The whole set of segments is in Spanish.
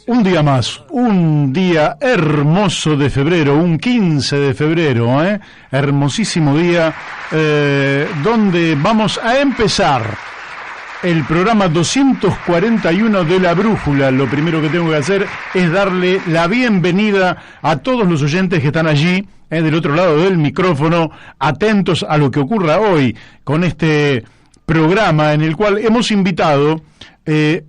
Un día más, un día hermoso de febrero, un 15 de febrero, hermosísimo día, donde vamos a empezar el programa 241 de La Brújula. Lo primero que tengo que hacer es darle la bienvenida a todos los oyentes que están allí, del otro lado del micrófono, atentos a lo que ocurra hoy con este programa en el cual hemos invitado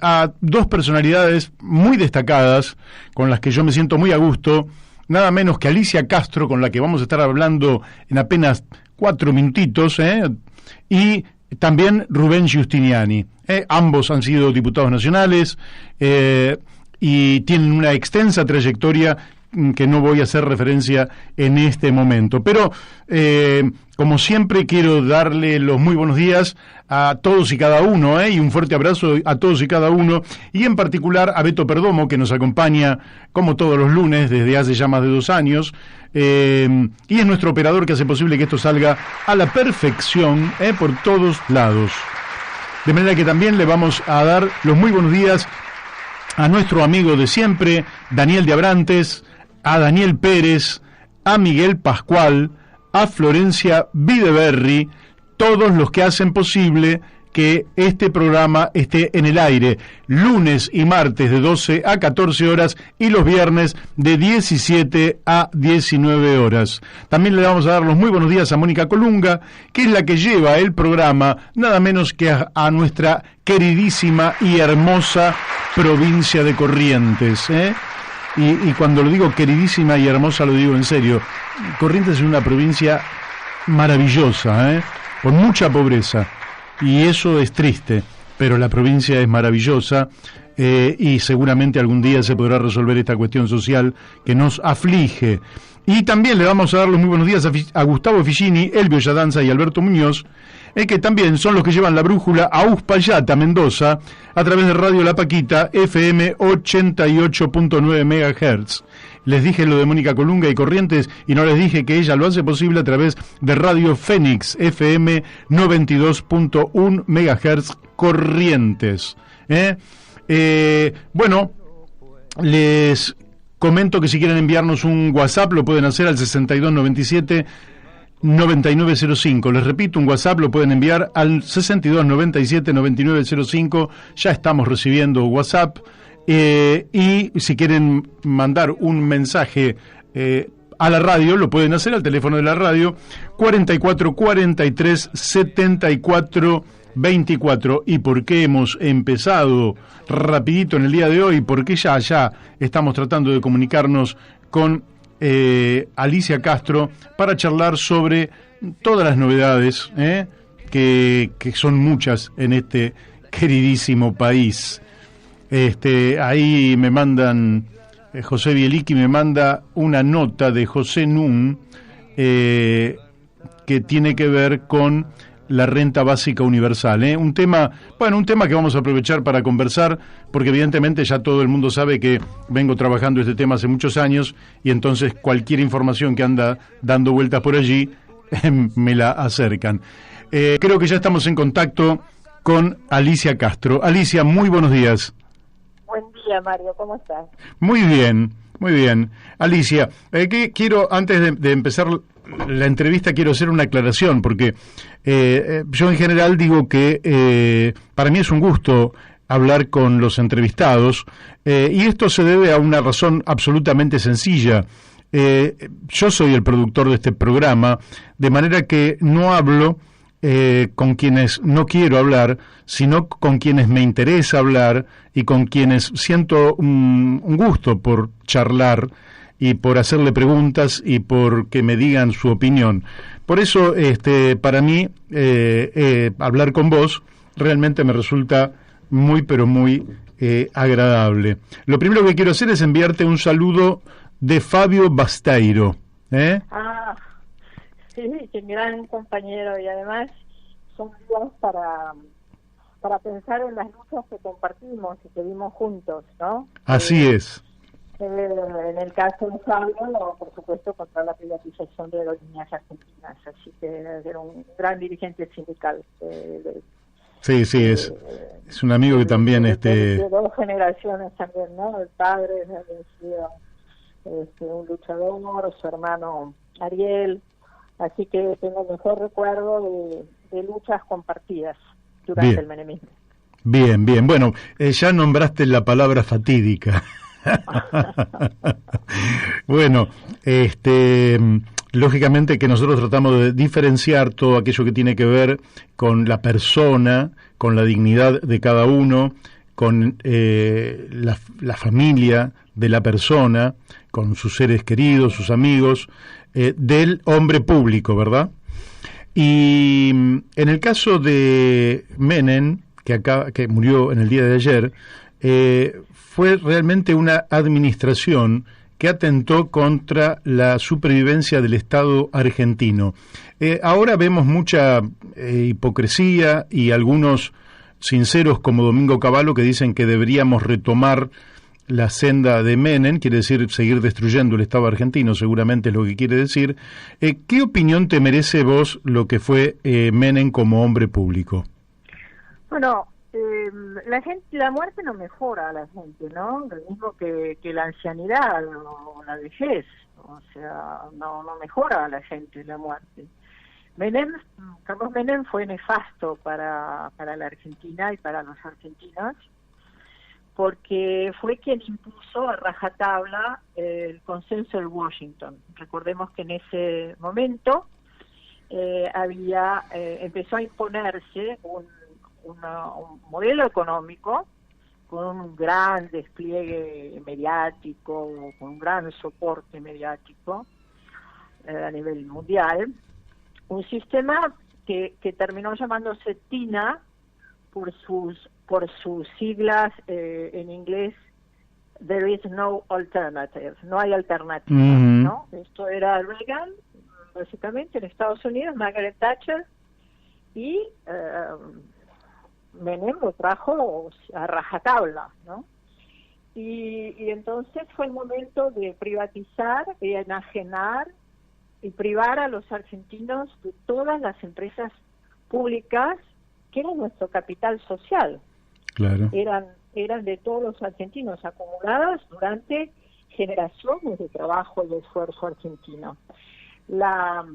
a dos personalidades muy destacadas, con las que yo me siento muy a gusto, nada menos que Alicia Castro, con la que vamos a estar hablando en apenas 4 minutitos, y también Rubén Giustiniani. Ambos han sido diputados nacionales y tienen una extensa trayectoria que no voy a hacer referencia en este momento. Pero, como siempre, quiero darle los muy buenos días a todos y cada uno, y un fuerte abrazo a todos y cada uno, y en particular a Beto Perdomo, que nos acompaña como todos los lunes desde hace ya más de 2 años, y es nuestro operador que hace posible que esto salga a la perfección, por todos lados. De manera que también le vamos a dar los muy buenos días a nuestro amigo de siempre, Daniel de Abrantes, a Daniel Pérez, a Miguel Pascual, a Florencia Videberry, todos los que hacen posible que este programa esté en el aire lunes y martes de 12 a 14 horas y los viernes de 17 a 19 horas. También le vamos a dar los muy buenos días a Mónica Colunga, que es la que lleva el programa nada menos que a nuestra queridísima y hermosa provincia de Corrientes, Y cuando lo digo queridísima y hermosa, lo digo en serio. Corrientes es una provincia maravillosa, con mucha pobreza, y eso es triste, pero la provincia es maravillosa, y seguramente algún día se podrá resolver esta cuestión social que nos aflige. Y también le vamos a dar los muy buenos días a Gustavo Figini, Elvio Yadanza y Alberto Muñoz, que también son los que llevan La Brújula a Uspallata, Mendoza, a través de Radio La Paquita, FM 88.9 MHz. Les dije lo de Mónica Colunga y Corrientes, y no les dije que ella lo hace posible a través de Radio Fénix, FM 92.1 MHz Corrientes. Bueno, les comento que si quieren enviarnos un WhatsApp lo pueden hacer al 6297-9905. Les repito, un WhatsApp lo pueden enviar al 6297-9905. Ya estamos recibiendo WhatsApp. Y si quieren mandar un mensaje a la radio, lo pueden hacer al teléfono de la radio 44 43 74 24. ¿Y por qué hemos empezado rapidito en el día de hoy? Porque ya estamos tratando de comunicarnos con Alicia Castro para charlar sobre todas las novedades, que son muchas en este queridísimo país. Ahí me mandan, José Bielicky me manda una nota de José Nun, que tiene que ver con la renta básica universal, un tema que vamos a aprovechar para conversar, porque evidentemente ya todo el mundo sabe que vengo trabajando este tema hace muchos años, y entonces cualquier información que anda dando vueltas por allí me la acercan. Creo que ya estamos en contacto con Alicia Castro. Alicia, muy buenos días. Buen día, Mario, ¿cómo estás? Muy bien, muy bien. Alicia, quiero, antes de empezar la entrevista, quiero hacer una aclaración, porque yo en general digo que para mí es un gusto hablar con los entrevistados, y esto se debe a una razón absolutamente sencilla. Yo soy el productor de este programa, de manera que no hablo con quienes no quiero hablar, sino con quienes me interesa hablar y con quienes siento un gusto por charlar y por hacerle preguntas y por que me digan su opinión. Por eso, para mí, hablar con vos realmente me resulta muy, pero muy agradable. Lo primero que quiero hacer es enviarte un saludo de Fabio Basteiro. Sí, qué gran compañero, y además son días para pensar en las luchas que compartimos y que vimos juntos, ¿no? Así es. En el caso de Fabio, por supuesto, contra la privatización de aerolíneas argentinas, así que era un gran dirigente sindical Sí, sí, es un amigo que también... De dos generaciones también, ¿no? El padre había sido un luchador, su hermano Ariel, así que tengo el mejor recuerdo de luchas compartidas durante el menemismo. Bien, bien. Bueno, ya nombraste la palabra fatídica. Bueno, lógicamente que nosotros tratamos de diferenciar todo aquello que tiene que ver con la persona, con la dignidad de cada uno, con la familia de la persona, con sus seres queridos, sus amigos, del hombre público, ¿verdad? Y en el caso de Menem, que murió en el día de ayer, fue realmente una administración que atentó contra la supervivencia del Estado argentino. Ahora vemos mucha hipocresía y algunos sinceros como Domingo Cavallo que dicen que deberíamos retomar la senda de Menem, quiere decir seguir destruyendo el Estado argentino, seguramente es lo que quiere decir. ¿Qué opinión te merece vos lo que fue Menem como hombre público? Bueno, la muerte no mejora a la gente, ¿no? Lo mismo que la ancianidad o la vejez, o sea, no mejora a la gente la muerte. Carlos Menem fue nefasto para la Argentina y para los argentinos, porque fue quien impuso a rajatabla el consenso de Washington. Recordemos que en ese momento empezó a imponerse un modelo económico con un gran despliegue mediático, con un gran soporte mediático a nivel mundial, un sistema que terminó llamándose TINA por sus siglas en inglés, There is no alternative, no hay alternativa, ¿no? Esto era Reagan, básicamente, en Estados Unidos, Margaret Thatcher, y Menem lo trajo a rajatabla, ¿no? Y entonces fue el momento de privatizar, de enajenar y privar a los argentinos de todas las empresas públicas que eran nuestro capital social. Claro. Eran de todos los argentinos, acumuladas durante generaciones de trabajo y de esfuerzo argentino. La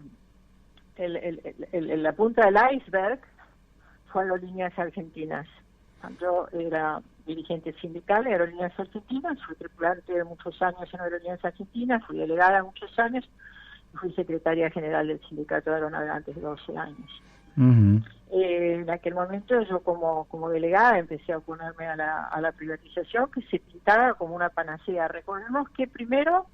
punta del iceberg fue Aerolíneas Argentinas. Yo era dirigente sindical de Aerolíneas Argentinas, fui tripulante de muchos años en Aerolíneas Argentinas, fui delegada muchos años y fui secretaria general del sindicato de aeronavegantes de 12 años. En aquel momento yo como delegada empecé a oponerme a la privatización, que se pintaba como una panacea. Recordemos que primero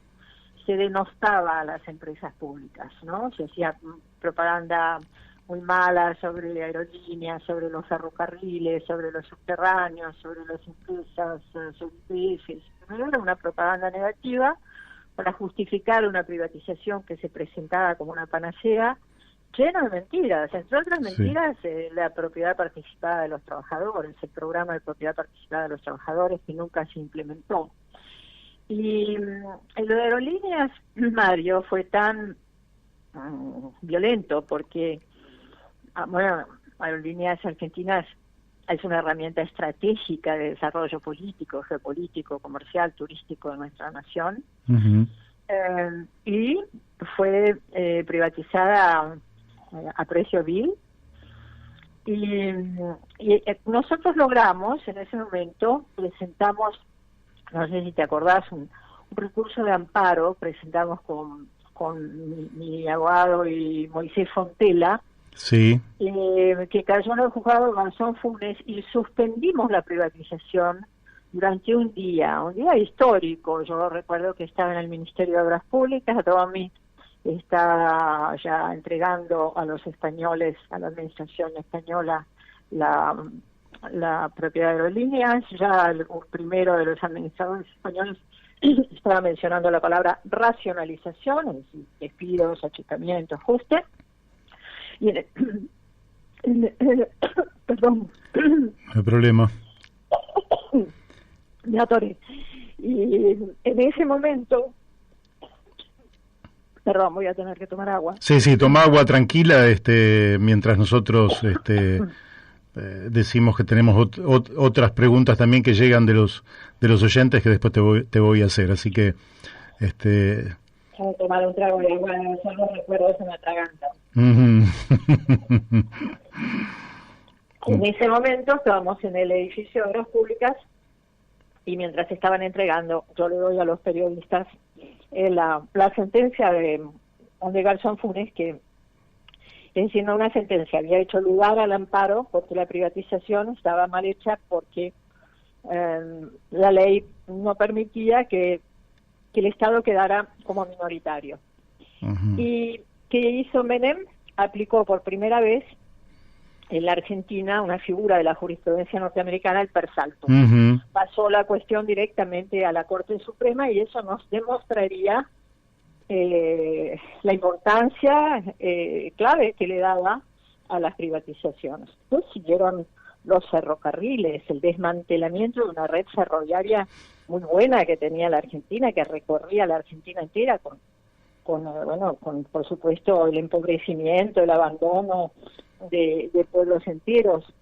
se denostaba a las empresas públicas, ¿no? Se hacía propaganda muy mala sobre aerolíneas, sobre los ferrocarriles, sobre los subterráneos, sobre las empresas, sobre IPFs. Primero era una propaganda negativa para justificar una privatización que se presentaba como una panacea, lleno de mentiras, entre otras mentiras, la propiedad participada de los trabajadores, el programa de propiedad participada de los trabajadores que nunca se implementó. Y lo de Aerolíneas, Mario, fue tan violento porque, Aerolíneas Argentinas es una herramienta estratégica de desarrollo político, geopolítico, comercial, turístico de nuestra nación, y fue privatizada a precio vil, y nosotros logramos, en ese momento, presentamos, no sé si te acordás, un recurso de amparo, presentamos con mi abogado y Moisés Fontela, sí, que cayó en el juzgado de Garzón Funes, y suspendimos la privatización durante un día histórico. Yo recuerdo que estaba en el Ministerio de Obras Públicas, Domi estaba ya entregando a los españoles, a la administración española, la propiedad de Aerolíneas. Ya el primero de los administradores españoles estaba mencionando la palabra racionalización, es decir, despidos, achicamientos, ajustes. Y perdón. No hay problema. Me atoré. Y en ese momento, perdón, voy a tener que tomar agua. Sí, toma agua tranquila, mientras nosotros decimos que tenemos otras preguntas también que llegan de los oyentes que después te voy a hacer, así que Voy a tomar un trago de agua, son los recuerdos en la atragantan. En ese momento estábamos en el edificio de Obras Públicas y mientras estaban entregando, yo le doy a los periodistas la sentencia de Garzón Funes, que es decir, no una sentencia, había hecho lugar al amparo porque la privatización estaba mal hecha, porque la ley no permitía que el Estado quedara como minoritario. ¿Y qué hizo Menem? Aplicó por primera vez en la Argentina una figura de la jurisprudencia norteamericana, el persalto. Pasó la cuestión directamente a la Corte Suprema y eso nos demostraría la importancia clave que le daba a las privatizaciones. Después siguieron los ferrocarriles, el desmantelamiento de una red ferroviaria muy buena que tenía la Argentina, que recorría la Argentina entera con por supuesto el empobrecimiento, el abandono de pueblos enteros,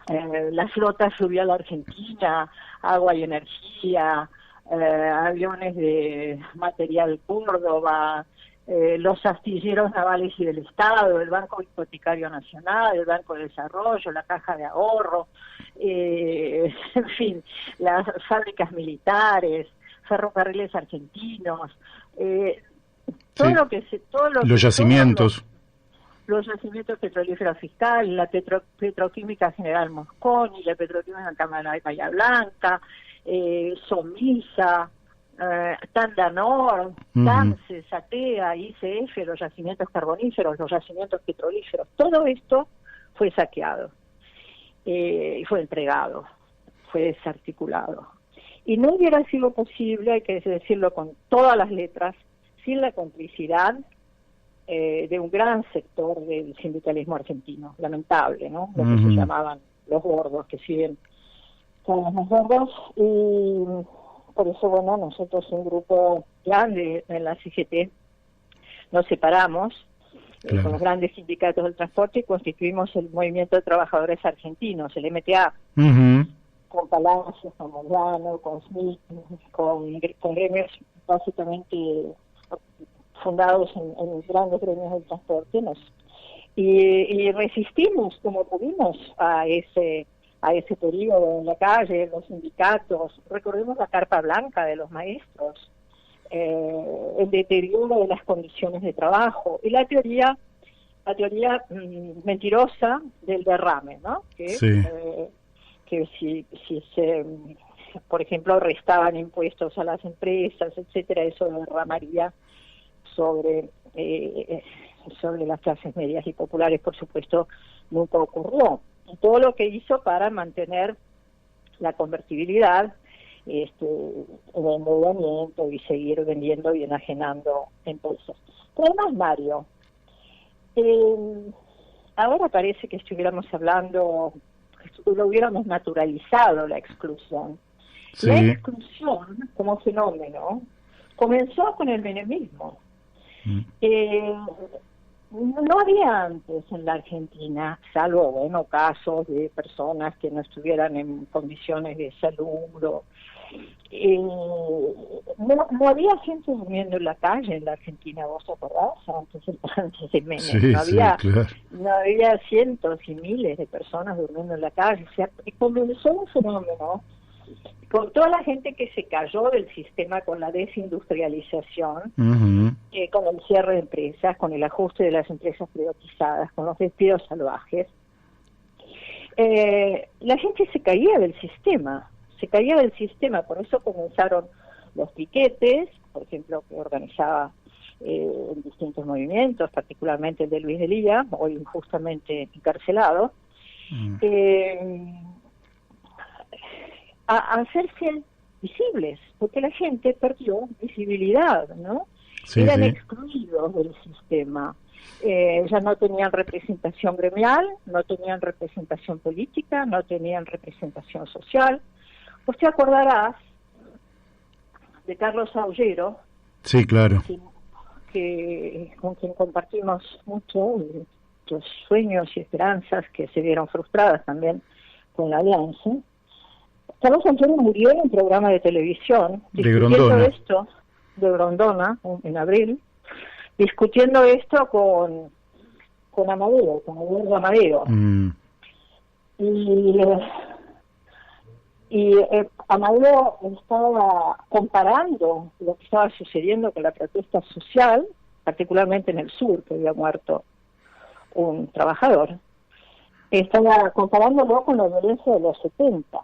la flota fluvial argentina, agua y energía, aviones de material Córdoba, los astilleros navales y del Estado, el Banco Hipotecario Nacional, el Banco de Desarrollo, la Caja de Ahorro, en fin, las fábricas militares, ferrocarriles argentinos, todo lo que los yacimientos. Los yacimientos petrolíferos fiscales, la petroquímica General Mosconi, la petroquímica Cámara de Bahía Blanca, Somisa, Tandanor, TAMSE, SATEA, ICF, los yacimientos carboníferos, los yacimientos petrolíferos, todo esto fue saqueado y fue entregado, fue desarticulado. Y no hubiera sido posible, hay que decirlo con todas las letras, sin la complicidad de un gran sector del sindicalismo argentino, lamentable, ¿no? Lo que se llamaban los gordos, que siguen con los más gordos, y por eso, bueno, nosotros, un grupo grande en la CGT, nos separamos con los grandes sindicatos del transporte y constituimos el Movimiento de Trabajadores Argentinos, el MTA, con Palacios, con Moyano, con Smith, con gremios básicamente fundados en grandes gremios del transporte, y resistimos como pudimos a ese periodo en la calle, los sindicatos. Recordemos la carpa blanca de los maestros, el deterioro de las condiciones de trabajo y la teoría mentirosa del derrame, ¿no? Que si se, por ejemplo, restaban impuestos a las empresas, etcétera, eso derramaría sobre las clases medias y populares. Por supuesto, nunca ocurrió. Y todo lo que hizo para mantener la convertibilidad, el endeudamiento y seguir vendiendo y enajenando empresas. Pero además, Mario, ahora parece que estuviéramos hablando, que lo hubiéramos naturalizado, la exclusión. Sí. La exclusión como fenómeno comenzó con el menemismo. No había antes en la Argentina, salvo casos de personas que no estuvieran en condiciones de salud, no había gente durmiendo en la calle en la Argentina, ¿vos te acordás? Antes de Menem, sí, no había cientos y miles de personas durmiendo en la calle. O sea, comenzó un fenómeno con toda la gente que se cayó del sistema con la desindustrialización, con el cierre de empresas, con el ajuste de las empresas privatizadas, con los despidos salvajes. La gente se caía del sistema, por eso comenzaron los piquetes, por ejemplo, que organizaba en distintos movimientos, particularmente el de Luis de Lía, hoy injustamente encarcelado, a hacerse visibles, porque la gente perdió visibilidad, ¿no? Eran excluidos del sistema, ya no tenían representación gremial, no tenían representación política, no tenían representación social. Vos te acordarás de Carlos Aullero, sí, claro, con quien compartimos mucho nuestros sueños y esperanzas que se vieron frustradas también con la alianza. Carlos Antonio murió en un programa de televisión discutiendo esto, de Grondona, en abril, discutiendo esto con Amadeo, con Eduardo Amadeo. Y Amadeo estaba comparando lo que estaba sucediendo con la protesta social, particularmente en el sur, que había muerto un trabajador. Estaba comparándolo con la violencia de los 70.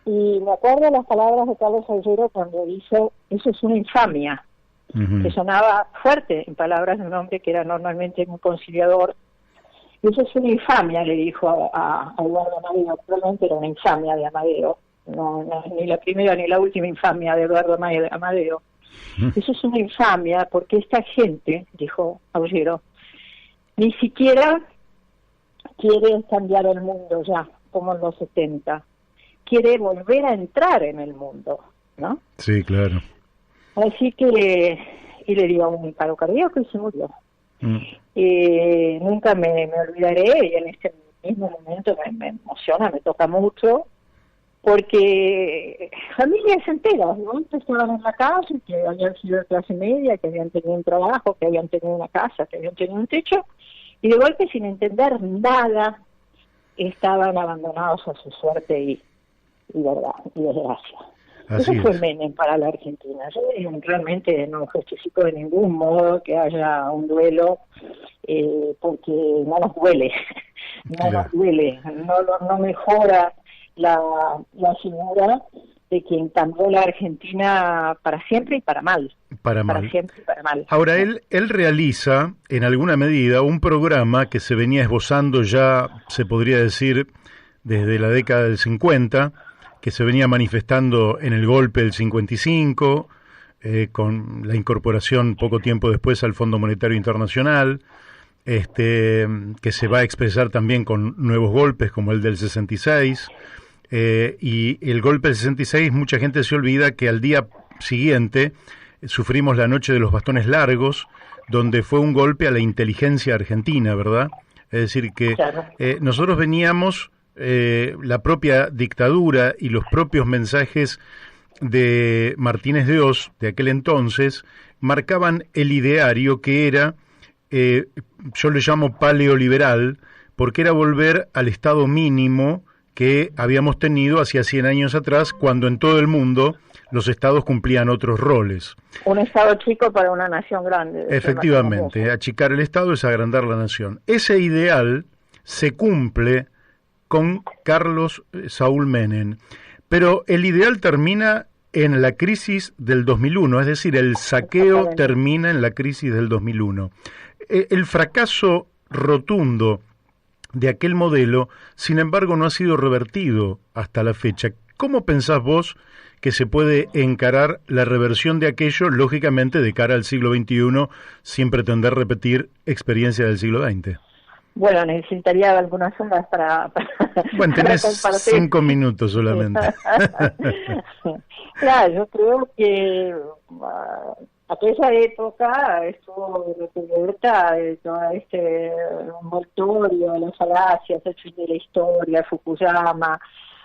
Y me acuerdo las palabras de Carlos Alghero cuando dijo, eso es una infamia, que sonaba fuerte en palabras de un hombre que era normalmente muy conciliador. Eso es una infamia, le dijo a Eduardo Amadeo. Probablemente era una infamia de Amadeo, no, ni la primera ni la última infamia de Eduardo Amadeo. Eso es una infamia porque esta gente, dijo Alghero, ni siquiera quiere cambiar el mundo ya, como en los 70. Quiere volver a entrar en el mundo, ¿no? Sí, claro. Así que, y le dio un paro cardíaco y se murió. Nunca me olvidaré, y en este mismo momento me emociona, me toca mucho, porque familias enteras, ¿no? Que estaban en la calle, que habían sido de clase media, que habían tenido un trabajo, que habían tenido una casa, que habían tenido un techo, y de golpe, sin entender nada, estaban abandonados a su suerte y verdad, y desgracia. Eso fue Menem para la Argentina. Yo realmente no justifico de ningún modo que haya un duelo, porque no nos duele, nos duele, no mejora la figura de quien cambió la Argentina para siempre y para mal. Para siempre y para mal. Ahora, él realiza, en alguna medida, un programa que se venía esbozando ya, se podría decir, desde la década del 50, que se venía manifestando en el golpe del 55, con la incorporación poco tiempo después al Fondo Monetario Internacional, que se va a expresar también con nuevos golpes como el del 66, y el golpe del 66, mucha gente se olvida que al día siguiente sufrimos la noche de los bastones largos, donde fue un golpe a la inteligencia argentina, ¿verdad? Es decir, que nosotros veníamos, la propia dictadura y los propios mensajes de Martínez de Oz, de aquel entonces, marcaban el ideario que era, yo le llamo paleoliberal, porque era volver al estado mínimo que habíamos tenido hacia 100 años atrás, cuando en todo el mundo los estados cumplían otros roles. Un estado chico para una nación grande. Efectivamente, achicar el estado es agrandar la nación. Ese ideal se cumple con Carlos Saúl Menem, pero el ideal termina en la crisis del 2001, es decir, el saqueo termina en la crisis del 2001. El fracaso rotundo de aquel modelo, sin embargo, no ha sido revertido hasta la fecha. ¿Cómo pensás vos que se puede encarar la reversión de aquello, lógicamente, de cara al siglo XXI, sin pretender repetir experiencia del siglo XX? Bueno, necesitaría algunas horas para bueno, tenés 5 minutos solamente. Claro, yo creo que aquella época estuvo recubierta de todo este envoltorio, las falacias, el fin de la historia, Fukuyama,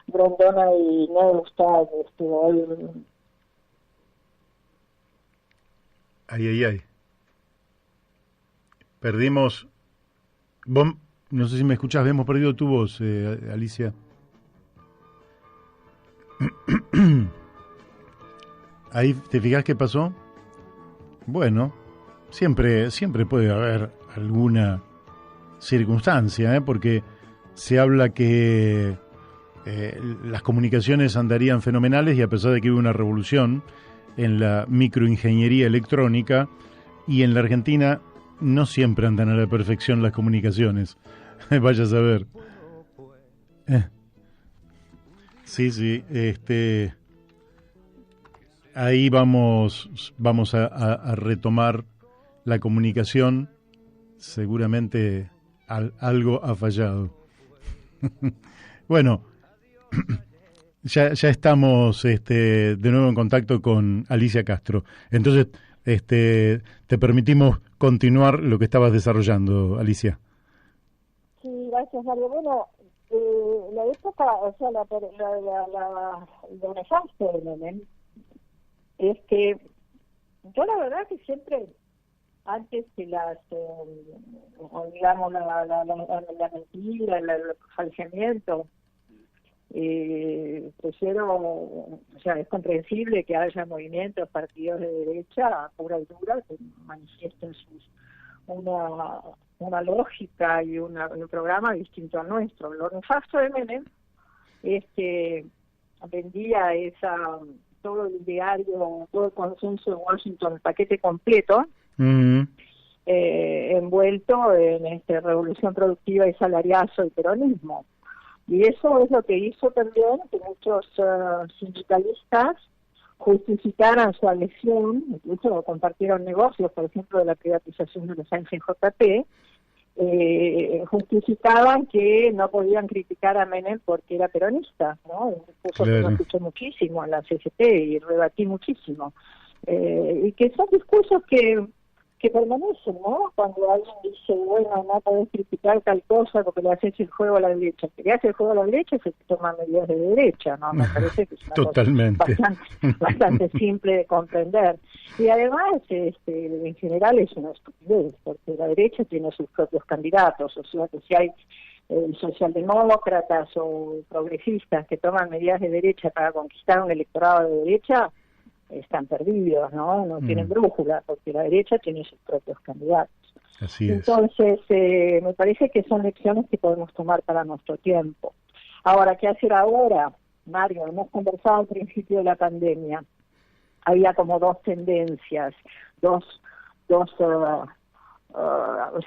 Grondona y Neustadt, Ay. Perdimos. Vos, no sé si me escuchás, hemos perdido tu voz, Alicia. Ahí, ¿te fijás qué pasó? Bueno, siempre puede haber alguna circunstancia, porque se habla que las comunicaciones andarían fenomenales, y a pesar de que hubo una revolución en la microingeniería electrónica, y en la Argentina no siempre andan a la perfección las comunicaciones. Vaya a saber. Sí, ahí vamos a retomar la comunicación. Seguramente algo ha fallado. Bueno, ya estamos de nuevo en contacto con Alicia Castro. Entonces, te permitimos continuar lo que estabas desarrollando, Alicia. Sí, gracias, Mario. Bueno, la época, o sea, lo nefasto de Menem es que yo la verdad que siempre, antes que digamos, la mentira, el falseamiento, o sea, es comprensible que haya movimientos, partidos de derecha, pura y dura, que manifiesten una lógica y un programa distinto al nuestro. Lo nefasto de Menem es que vendía todo el diario, todo el consenso de Washington, el paquete completo, envuelto en revolución productiva y salariazo y peronismo. Y eso es lo que hizo también que muchos sindicalistas justificaran su adhesión, incluso compartieron negocios, por ejemplo, de la privatización de los ANGJP, justificaban que no podían criticar a Menem porque era peronista, ¿no? Un discurso que lo escuché muchísimo en la CGT y rebatí muchísimo. Y que son discursos que permanecen, ¿no? Cuando alguien dice, bueno, no podés criticar tal cosa porque le haces el juego a la derecha. Que le hace el juego a la derecha se toma medidas de derecha, ¿no? Me parece que es una Totalmente. Cosa bastante simple de comprender. Y además, en general es una estupidez, porque la derecha tiene sus propios candidatos, o sea que si hay socialdemócratas o progresistas que toman medidas de derecha para conquistar un electorado de derecha, están perdidos, no tienen brújula, porque la derecha tiene sus propios candidatos. Así es. Entonces, me parece que son lecciones que podemos tomar para nuestro tiempo. Ahora, ¿qué hacer ahora? Mario, hemos conversado al principio de la pandemia. Había como dos tendencias,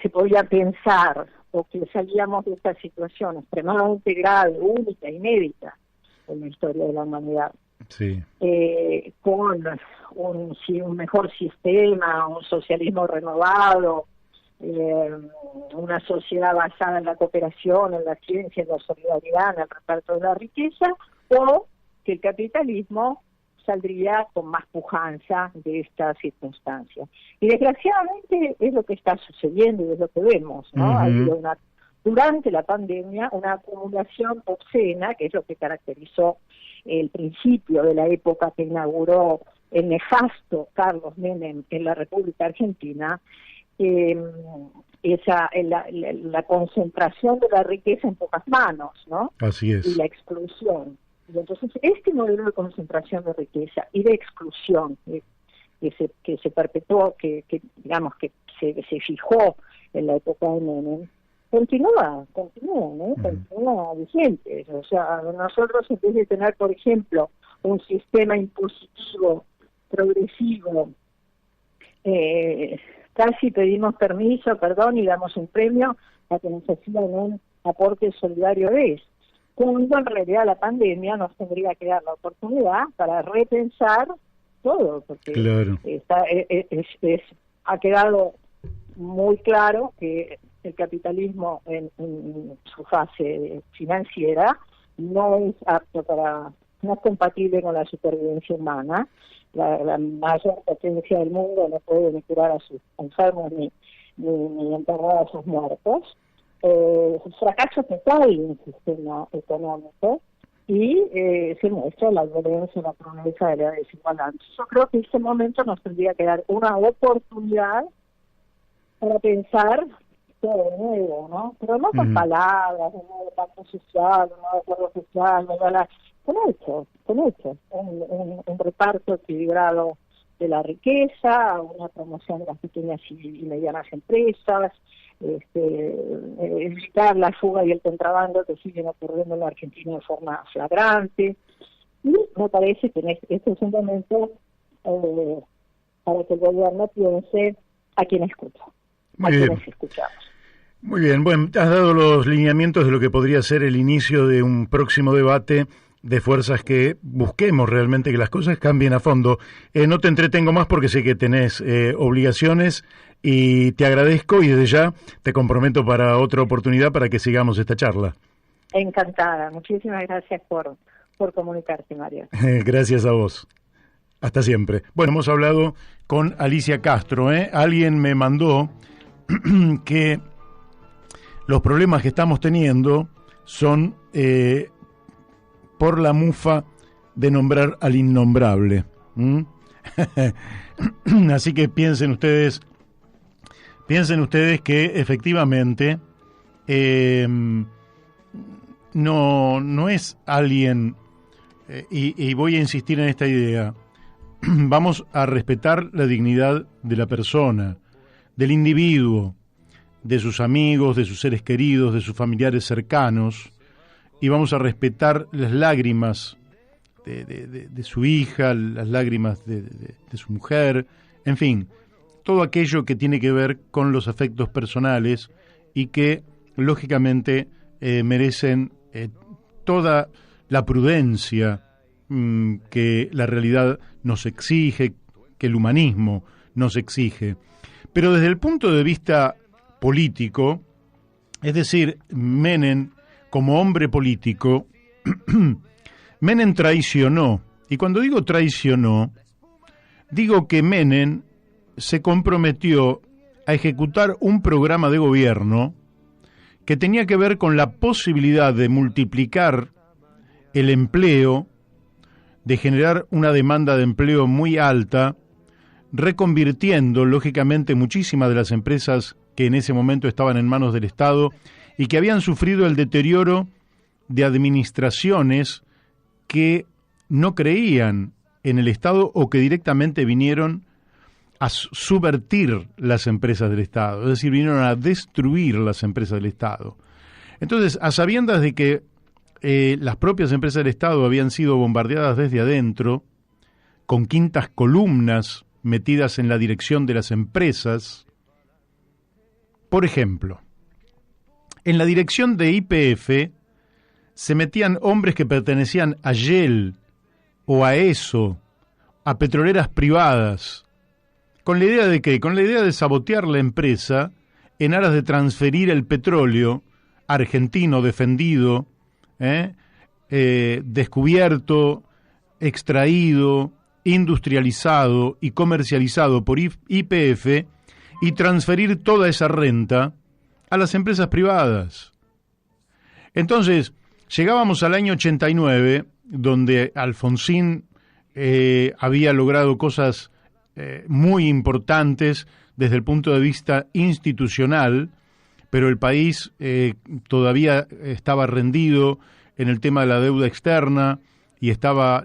se podía pensar o que salíamos de esta situación extremadamente grave, única, inédita en la historia de la humanidad. Sí. Con un mejor sistema, un socialismo renovado, una sociedad basada en la cooperación, en la ciencia, en la solidaridad, en el reparto de la riqueza, o que el capitalismo saldría con más pujanza de esta circunstancia. Y desgraciadamente es lo que está sucediendo y es lo que vemos, ¿no? Ha habido durante la pandemia una acumulación obscena, que es lo que caracterizó el principio de la época que inauguró el nefasto Carlos Menem en la República Argentina, la concentración de la riqueza en pocas manos, ¿no? Así es. Y la exclusión. Y entonces, este modelo de concentración de riqueza y de exclusión que se perpetuó, que se fijó en la época de Menem, continúa vigente. O sea, nosotros en vez de tener, por ejemplo, un sistema impositivo progresivo, casi pedimos permiso, y damos un premio a que nos hacían un aporte solidario cuando en realidad la pandemia nos tendría que dar la oportunidad para repensar todo, porque claro. Ha quedado muy claro que el capitalismo en su fase financiera no es compatible con la supervivencia humana. La mayor potencia del mundo no puede ni curar a sus enfermos ni enterrar a sus muertos. Fracaso total en el sistema económico y se muestra la violencia y la pobreza de la desigualdad. Yo creo que en este momento nos tendría que dar una oportunidad para pensar todo de nuevo, ¿no? Pero no con palabras, un nuevo pacto social, un nuevo acuerdo social, con hechos, un reparto equilibrado de la riqueza, una promoción de las pequeñas y medianas empresas, evitar la fuga y el contrabando que siguen ocurriendo en la Argentina de forma flagrante. Y me parece que este es un momento para que el gobierno piense a quién escucha, quienes escuchamos. Muy bien, bueno, has dado los lineamientos de lo que podría ser el inicio de un próximo debate de fuerzas que busquemos realmente que las cosas cambien a fondo. No te entretengo más porque sé que tenés obligaciones y te agradezco y desde ya te comprometo para otra oportunidad para que sigamos esta charla. Encantada, muchísimas gracias por comunicarte, Mario. Gracias a vos. Hasta siempre. Bueno, hemos hablado con Alicia Castro. Alguien me mandó que los problemas que estamos teniendo son por la mufa de nombrar al innombrable. Así que piensen ustedes que efectivamente no es alguien, y voy a insistir en esta idea, vamos a respetar la dignidad de la persona, del individuo, de sus amigos, de sus seres queridos, de sus familiares cercanos, y vamos a respetar las lágrimas de su hija, las lágrimas de su mujer, en fin, todo aquello que tiene que ver con los afectos personales y que, lógicamente, merecen toda la prudencia que la realidad nos exige, que el humanismo nos exige. Pero desde el punto de vista político, es decir, Menem, como hombre político, Menem traicionó. Y cuando digo traicionó, digo que Menem se comprometió a ejecutar un programa de gobierno que tenía que ver con la posibilidad de multiplicar el empleo, de generar una demanda de empleo muy alta, reconvirtiendo, lógicamente, muchísimas de las empresas que en ese momento estaban en manos del Estado y que habían sufrido el deterioro de administraciones que no creían en el Estado o que directamente vinieron a subvertir las empresas del Estado, es decir, vinieron a destruir las empresas del Estado. Entonces, a sabiendas de que las propias empresas del Estado habían sido bombardeadas desde adentro, con quintas columnas metidas en la dirección de las empresas, por ejemplo, en la dirección de YPF se metían hombres que pertenecían a Shell o a ESO, a petroleras privadas. ¿Con la idea de qué? Con la idea de sabotear la empresa en aras de transferir el petróleo argentino defendido, descubierto, extraído, industrializado y comercializado por YPF y transferir toda esa renta a las empresas privadas. Entonces, llegábamos al año 89, donde Alfonsín había logrado cosas muy importantes desde el punto de vista institucional, pero el país todavía estaba rendido en el tema de la deuda externa y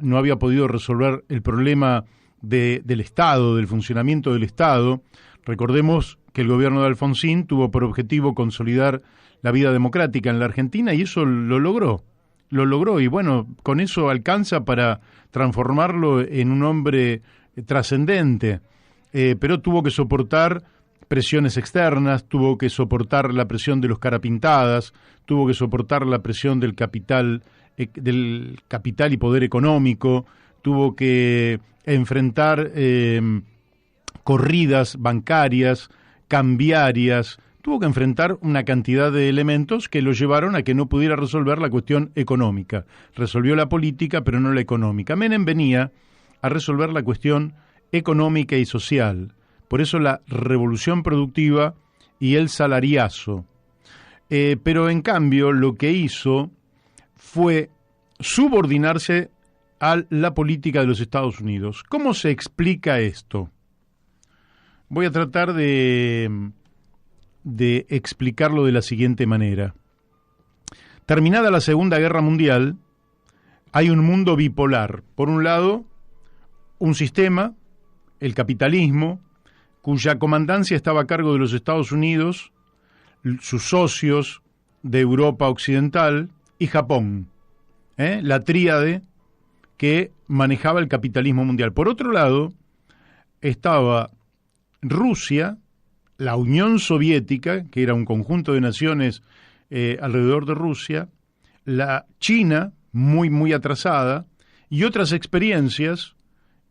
no había podido resolver el problema del Estado, del funcionamiento del Estado. Recordemos que el gobierno de Alfonsín tuvo por objetivo consolidar la vida democrática en la Argentina y eso lo logró y bueno, con eso alcanza para transformarlo en un hombre trascendente, pero tuvo que soportar presiones externas, tuvo que soportar la presión de los carapintadas, tuvo que soportar la presión del capital y poder económico, tuvo que enfrentar corridas bancarias, cambiarias, tuvo que enfrentar una cantidad de elementos que lo llevaron a que no pudiera resolver la cuestión económica. Resolvió la política, pero no la económica. Menem venía a resolver la cuestión económica y social. Por eso la revolución productiva y el salariazo. Pero en cambio lo que hizo fue subordinarse a la política de los Estados Unidos. ¿Cómo se explica esto? Voy a tratar de explicarlo de la siguiente manera. Terminada la Segunda Guerra Mundial, hay un mundo bipolar. Por un lado, un sistema, el capitalismo, cuya comandancia estaba a cargo de los Estados Unidos, sus socios de Europa Occidental y Japón, la tríade que manejaba el capitalismo mundial. Por otro lado, estaba Rusia, la Unión Soviética, que era un conjunto de naciones alrededor de Rusia, la China, muy, muy atrasada, y otras experiencias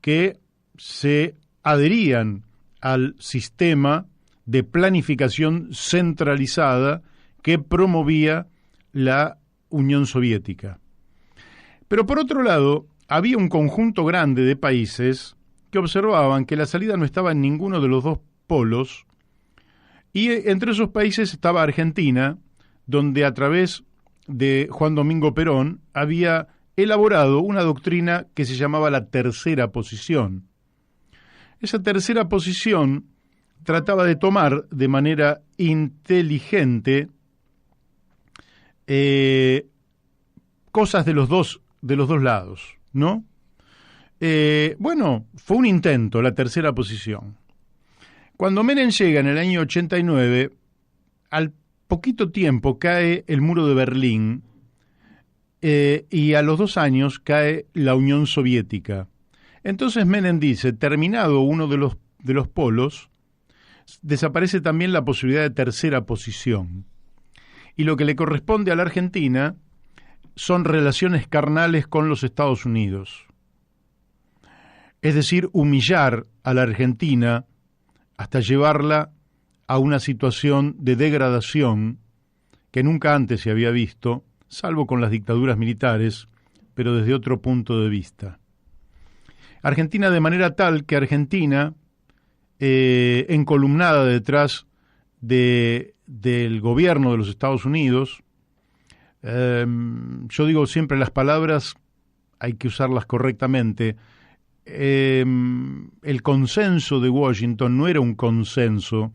que se adherían al sistema de planificación centralizada que promovía la Unión Soviética. Pero por otro lado, había un conjunto grande de países que observaban que la salida no estaba en ninguno de los dos polos, y entre esos países estaba Argentina, donde a través de Juan Domingo Perón había elaborado una doctrina que se llamaba la tercera posición. Esa tercera posición trataba de tomar de manera inteligente cosas de los dos lados, ¿no? Bueno, fue un intento, la tercera posición. Cuando Menem llega en el año 89, al poquito tiempo cae el muro de Berlín y a los 2 años cae la Unión Soviética. Entonces Menem dice, terminado uno de los polos, desaparece también la posibilidad de tercera posición. Y lo que le corresponde a la Argentina son relaciones carnales con los Estados Unidos. Es decir, humillar a la Argentina hasta llevarla a una situación de degradación que nunca antes se había visto, salvo con las dictaduras militares, pero desde otro punto de vista. Argentina de manera tal que Argentina, encolumnada detrás del gobierno de los Estados Unidos, yo digo siempre las palabras hay que usarlas correctamente. El consenso de Washington no era un consenso,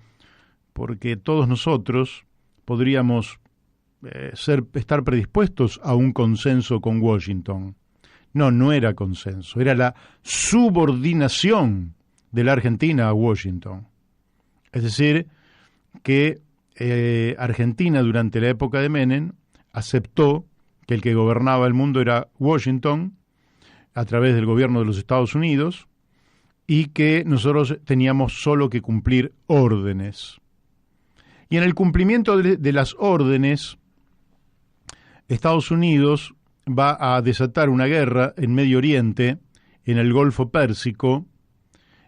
porque todos nosotros podríamos estar predispuestos a un consenso con Washington. No era consenso, era la subordinación de la Argentina a Washington. Es decir, que Argentina durante la época de Menem aceptó que el que gobernaba el mundo era Washington a través del gobierno de los Estados Unidos y que nosotros teníamos solo que cumplir órdenes. Y en el cumplimiento de las órdenes, Estados Unidos va a desatar una guerra en Medio Oriente, en el Golfo Pérsico,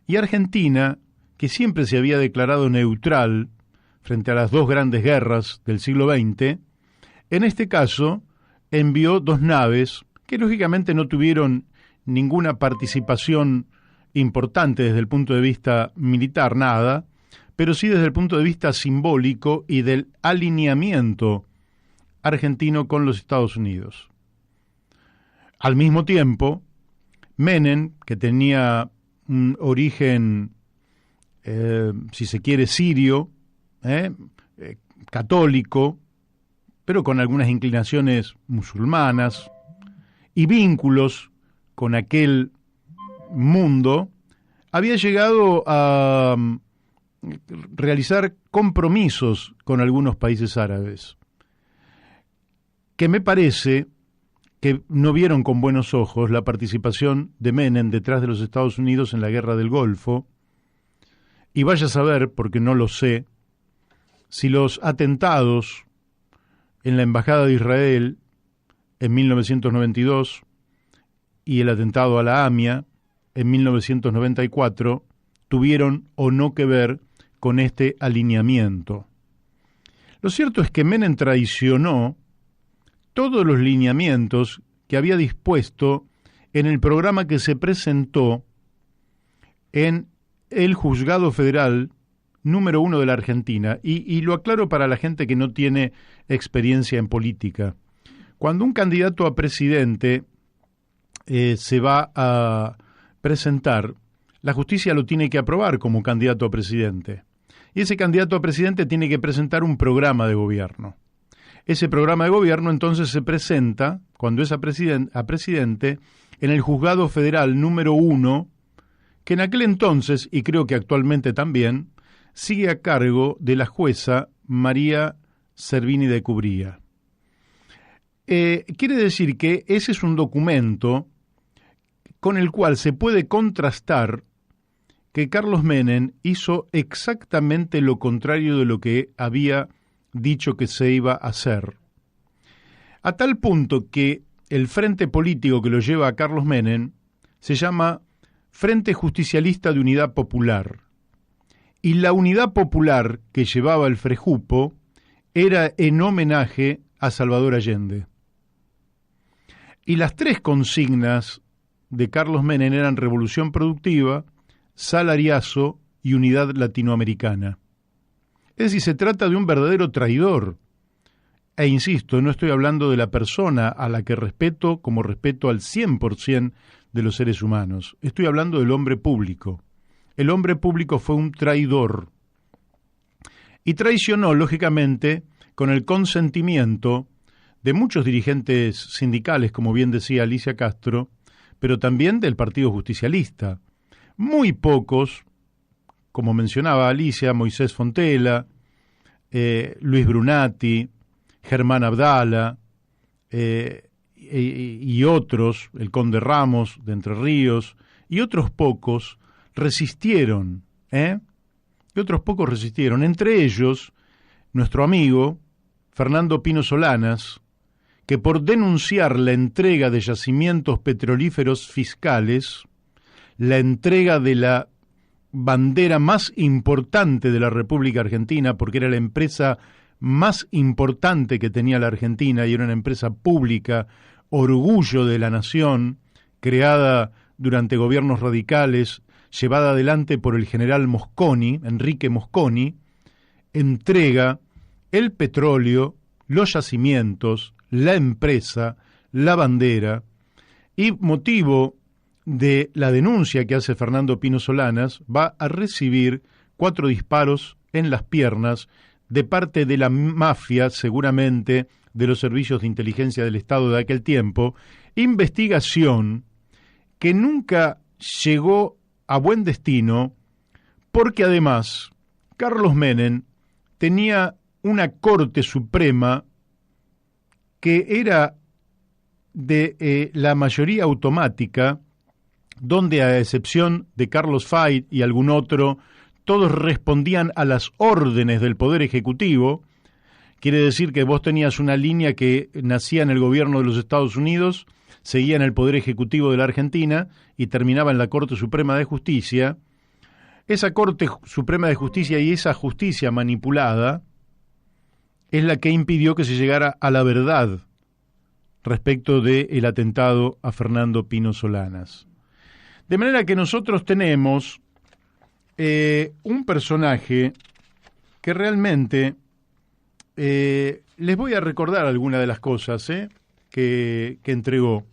y Argentina, que siempre se había declarado neutral frente a las dos grandes guerras del siglo XX, en este caso envió 2 naves que lógicamente no tuvieron ninguna participación importante desde el punto de vista militar, nada, pero sí desde el punto de vista simbólico y del alineamiento argentino con los Estados Unidos. Al mismo tiempo, Menem, que tenía un origen, si se quiere, sirio, católico, pero con algunas inclinaciones musulmanas y vínculos con aquel mundo, había llegado a realizar compromisos con algunos países árabes, que me parece que no vieron con buenos ojos la participación de Menem detrás de los Estados Unidos en la guerra del Golfo, y vaya a saber, porque no lo sé, si los atentados en la Embajada de Israel en 1992 y el atentado a la AMIA en 1994 tuvieron o no que ver con este alineamiento. Lo cierto es que Menem traicionó todos los lineamientos que había dispuesto en el programa que se presentó en el Juzgado Federal número 1 de la Argentina. Y lo aclaro para la gente que no tiene experiencia en política. Cuando un candidato a presidente se va a presentar, la justicia lo tiene que aprobar como candidato a presidente. Y ese candidato a presidente tiene que presentar un programa de gobierno. Ese programa de gobierno entonces se presenta, cuando es a presidente, en el Juzgado Federal número 1, que en aquel entonces, y creo que actualmente también, sigue a cargo de la jueza María Servini de Cubría. Quiere decir que ese es un documento con el cual se puede contrastar que Carlos Menem hizo exactamente lo contrario de lo que había dicho que se iba a hacer. A tal punto que el frente político que lo lleva a Carlos Menem se llama Frente Justicialista de Unidad Popular. Y la unidad popular que llevaba el Frejupo era en homenaje a Salvador Allende. Y las 3 consignas de Carlos Menem eran revolución productiva, salariazo y unidad latinoamericana. Es decir, se trata de un verdadero traidor. E insisto, no estoy hablando de la persona a la que respeto como respeto al 100% de los seres humanos. Estoy hablando del hombre público. El hombre público fue un traidor. Y traicionó, lógicamente, con el consentimiento de muchos dirigentes sindicales, como bien decía Alicia Castro, pero también del Partido Justicialista. Muy pocos, como mencionaba Alicia, Moisés Fontela, Luis Brunati, Germán Abdala y otros, el Conde Ramos de Entre Ríos, y otros pocos resistieron, y otros pocos resistieron, entre ellos nuestro amigo Fernando Pino Solanas, que por denunciar la entrega de yacimientos petrolíferos fiscales, la entrega de la bandera más importante de la República Argentina, porque era la empresa más importante que tenía la Argentina y era una empresa pública, orgullo de la nación, creada durante gobiernos radicales, llevada adelante por el general Mosconi, Enrique Mosconi, entrega el petróleo, los yacimientos, la empresa, la bandera, y motivo de la denuncia que hace Fernando Pino Solanas, va a recibir 4 disparos en las piernas de parte de la mafia, seguramente de los servicios de inteligencia del Estado de aquel tiempo, investigación que nunca llegó a buen destino, porque además Carlos Menem tenía una Corte Suprema que era de la mayoría automática, donde a excepción de Carlos Fay y algún otro, todos respondían a las órdenes del Poder Ejecutivo. Quiere decir que vos tenías una línea que nacía en el gobierno de los Estados Unidos, seguía en el Poder Ejecutivo de la Argentina y terminaba en la Corte Suprema de Justicia. Esa Corte Suprema de Justicia y esa justicia manipulada es la que impidió que se llegara a la verdad respecto del atentado a Fernando Pino Solanas. De manera que nosotros tenemos un personaje que realmente les voy a recordar algunas de las cosas que entregó.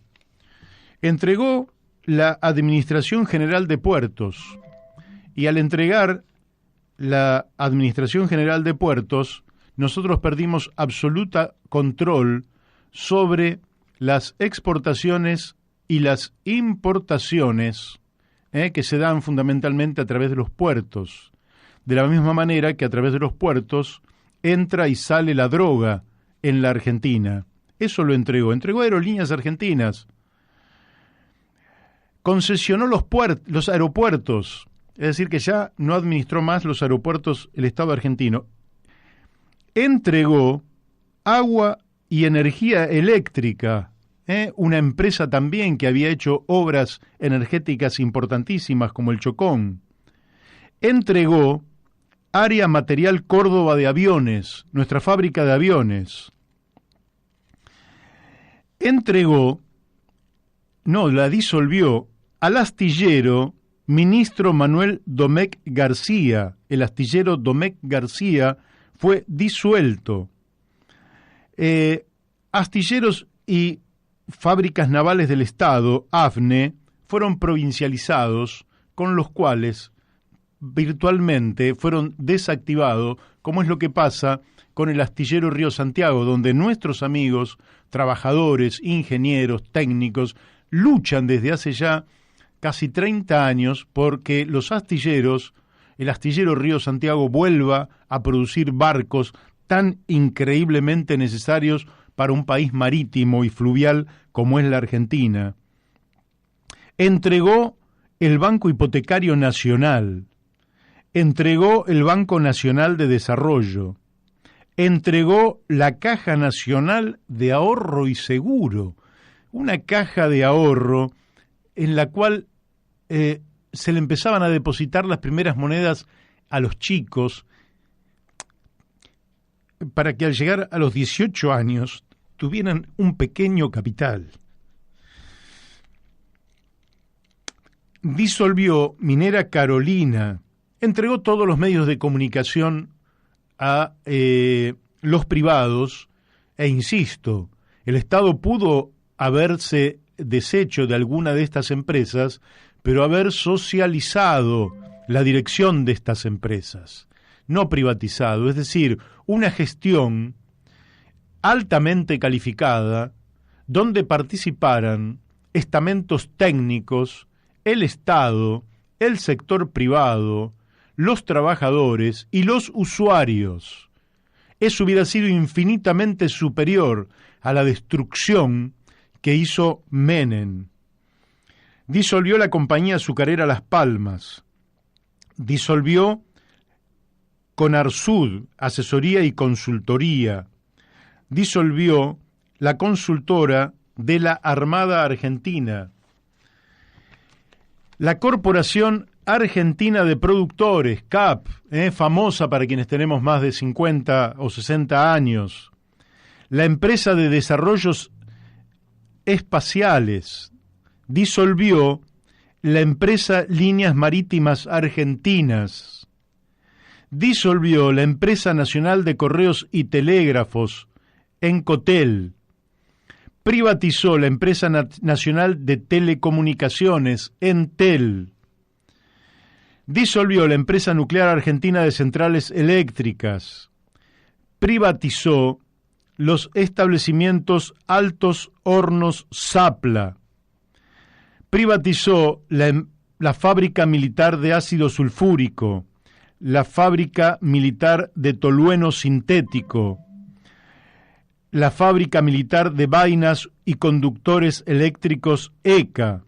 Entregó la Administración General de Puertos, y al entregar la Administración General de Puertos, nosotros perdimos absoluta control sobre las exportaciones y las importaciones que se dan fundamentalmente a través de los puertos. De la misma manera que a través de los puertos entra y sale la droga en la Argentina. Eso lo entregó Aerolíneas Argentinas. Concesionó los aeropuertos, es decir, que ya no administró más los aeropuertos el Estado argentino. Entregó agua y energía eléctrica, una empresa también que había hecho obras energéticas importantísimas como el Chocón. Entregó Área Material Córdoba de Aviones, nuestra fábrica de aviones. La disolvió al astillero ministro Manuel Domecq García. El astillero Domecq García fue disuelto. Astilleros y fábricas navales del Estado, AFNE, fueron provincializados, con los cuales virtualmente fueron desactivados, como es lo que pasa con el astillero Río Santiago, donde nuestros amigos, trabajadores, ingenieros, técnicos, luchan desde hace ya casi 30 años porque los astilleros, el astillero Río Santiago, vuelva a producir barcos tan increíblemente necesarios para un país marítimo y fluvial como es la Argentina. Entregó el Banco Hipotecario Nacional, entregó el Banco Nacional de Desarrollo, entregó la Caja Nacional de Ahorro y Seguro, una caja de ahorro en la cual se le empezaban a depositar las primeras monedas a los chicos para que al llegar a los 18 años tuvieran un pequeño capital. disolvió Minera Carolina, entregó todos los medios de comunicación a los privados, e insisto, el Estado pudo haberse deshecho de alguna de estas empresas, pero haber socializado la dirección de estas empresas, no privatizado, es decir, una gestión altamente calificada donde participaran estamentos técnicos, el Estado, el sector privado, los trabajadores y los usuarios. Eso hubiera sido infinitamente superior a la destrucción que hizo Menem. Disolvió la compañía azucarera Las Palmas, disolvió Conarsud, asesoría y consultoría, disolvió la consultora de la Armada Argentina, la Corporación Argentina de Productores, CAP, famosa para quienes tenemos más de 50 o 60 años, la empresa de desarrollos espaciales, disolvió la empresa Líneas Marítimas Argentinas, disolvió la empresa nacional de correos y telégrafos, Encotel, privatizó la empresa nacional de telecomunicaciones, Entel, disolvió la empresa nuclear argentina de centrales eléctricas, privatizó los establecimientos Altos Hornos Zapla, privatizó la fábrica militar de ácido sulfúrico, la fábrica militar de tolueno sintético, la fábrica militar de vainas y conductores eléctricos ECA,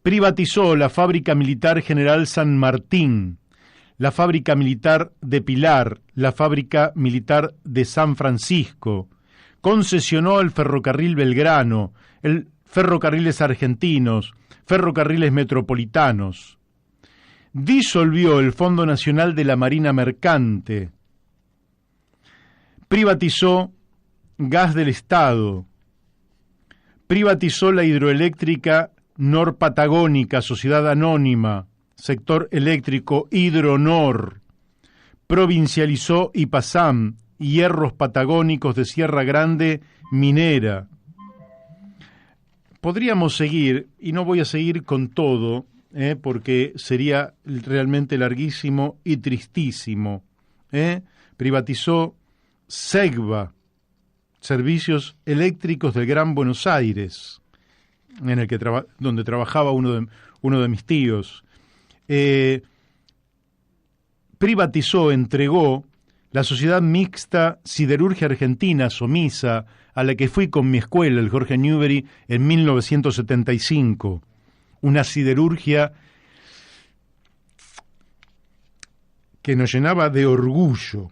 privatizó la fábrica militar General San Martín, la fábrica militar de Pilar, la fábrica militar de San Francisco, concesionó el ferrocarril Belgrano, el ferrocarriles argentinos, ferrocarriles metropolitanos, disolvió el Fondo Nacional de la Marina Mercante, privatizó Gas del Estado, privatizó la hidroeléctrica Norpatagónica, Sociedad Anónima, sector eléctrico Hidronor, provincializó Ipasam, hierros patagónicos de Sierra Grande, Minera. Podríamos seguir, y no voy a seguir con todo, porque sería realmente larguísimo y tristísimo. Privatizó Segva, Servicios Eléctricos del Gran Buenos Aires, en el que donde trabajaba uno de mis tíos. Privatizó, entregó la Sociedad Mixta Siderurgia Argentina, SOMISA, a la que fui con mi escuela, el Jorge Newbery, en 1975. Una siderurgia que nos llenaba de orgullo.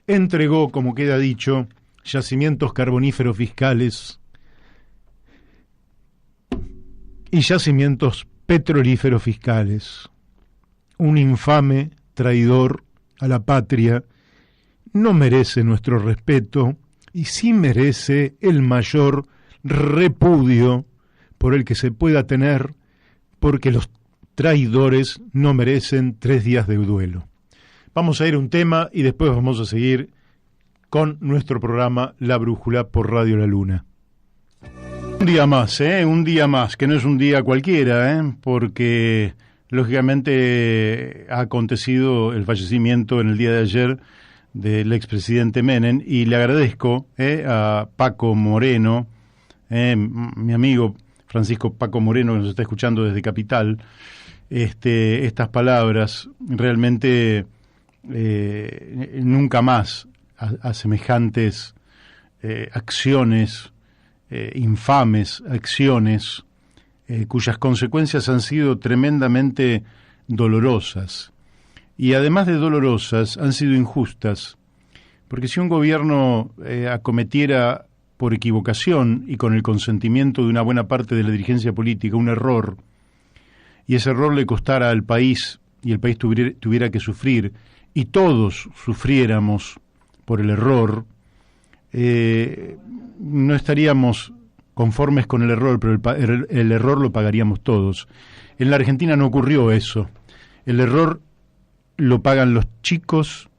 Entregó, como queda dicho, yacimientos carboníferos fiscales y yacimientos petrolíferos fiscales. Un infame traidor a la patria no merece nuestro respeto y sí merece el mayor repudio por el que se pueda tener, porque los traidores no merecen 3 días de duelo. Vamos a ir a un tema y después vamos a seguir con nuestro programa La Brújula por Radio La Luna. Un día más, que no es un día cualquiera, porque lógicamente ha acontecido el fallecimiento en el día de ayer del expresidente Menem, y le agradezco a Paco Moreno, mi amigo Francisco Paco Moreno, que nos está escuchando desde Capital, estas palabras. Realmente nunca más a semejantes acciones, infames acciones, cuyas consecuencias han sido tremendamente dolorosas. Y además de dolorosas, han sido injustas, porque si un gobierno acometiera por equivocación y con el consentimiento de una buena parte de la dirigencia política un error, y ese error le costara al país, y el país tuviera que sufrir, y todos sufriéramos por el error, no estaríamos conformes con el error, pero el error lo pagaríamos todos. En la Argentina no ocurrió eso. El error lo pagan los chicos,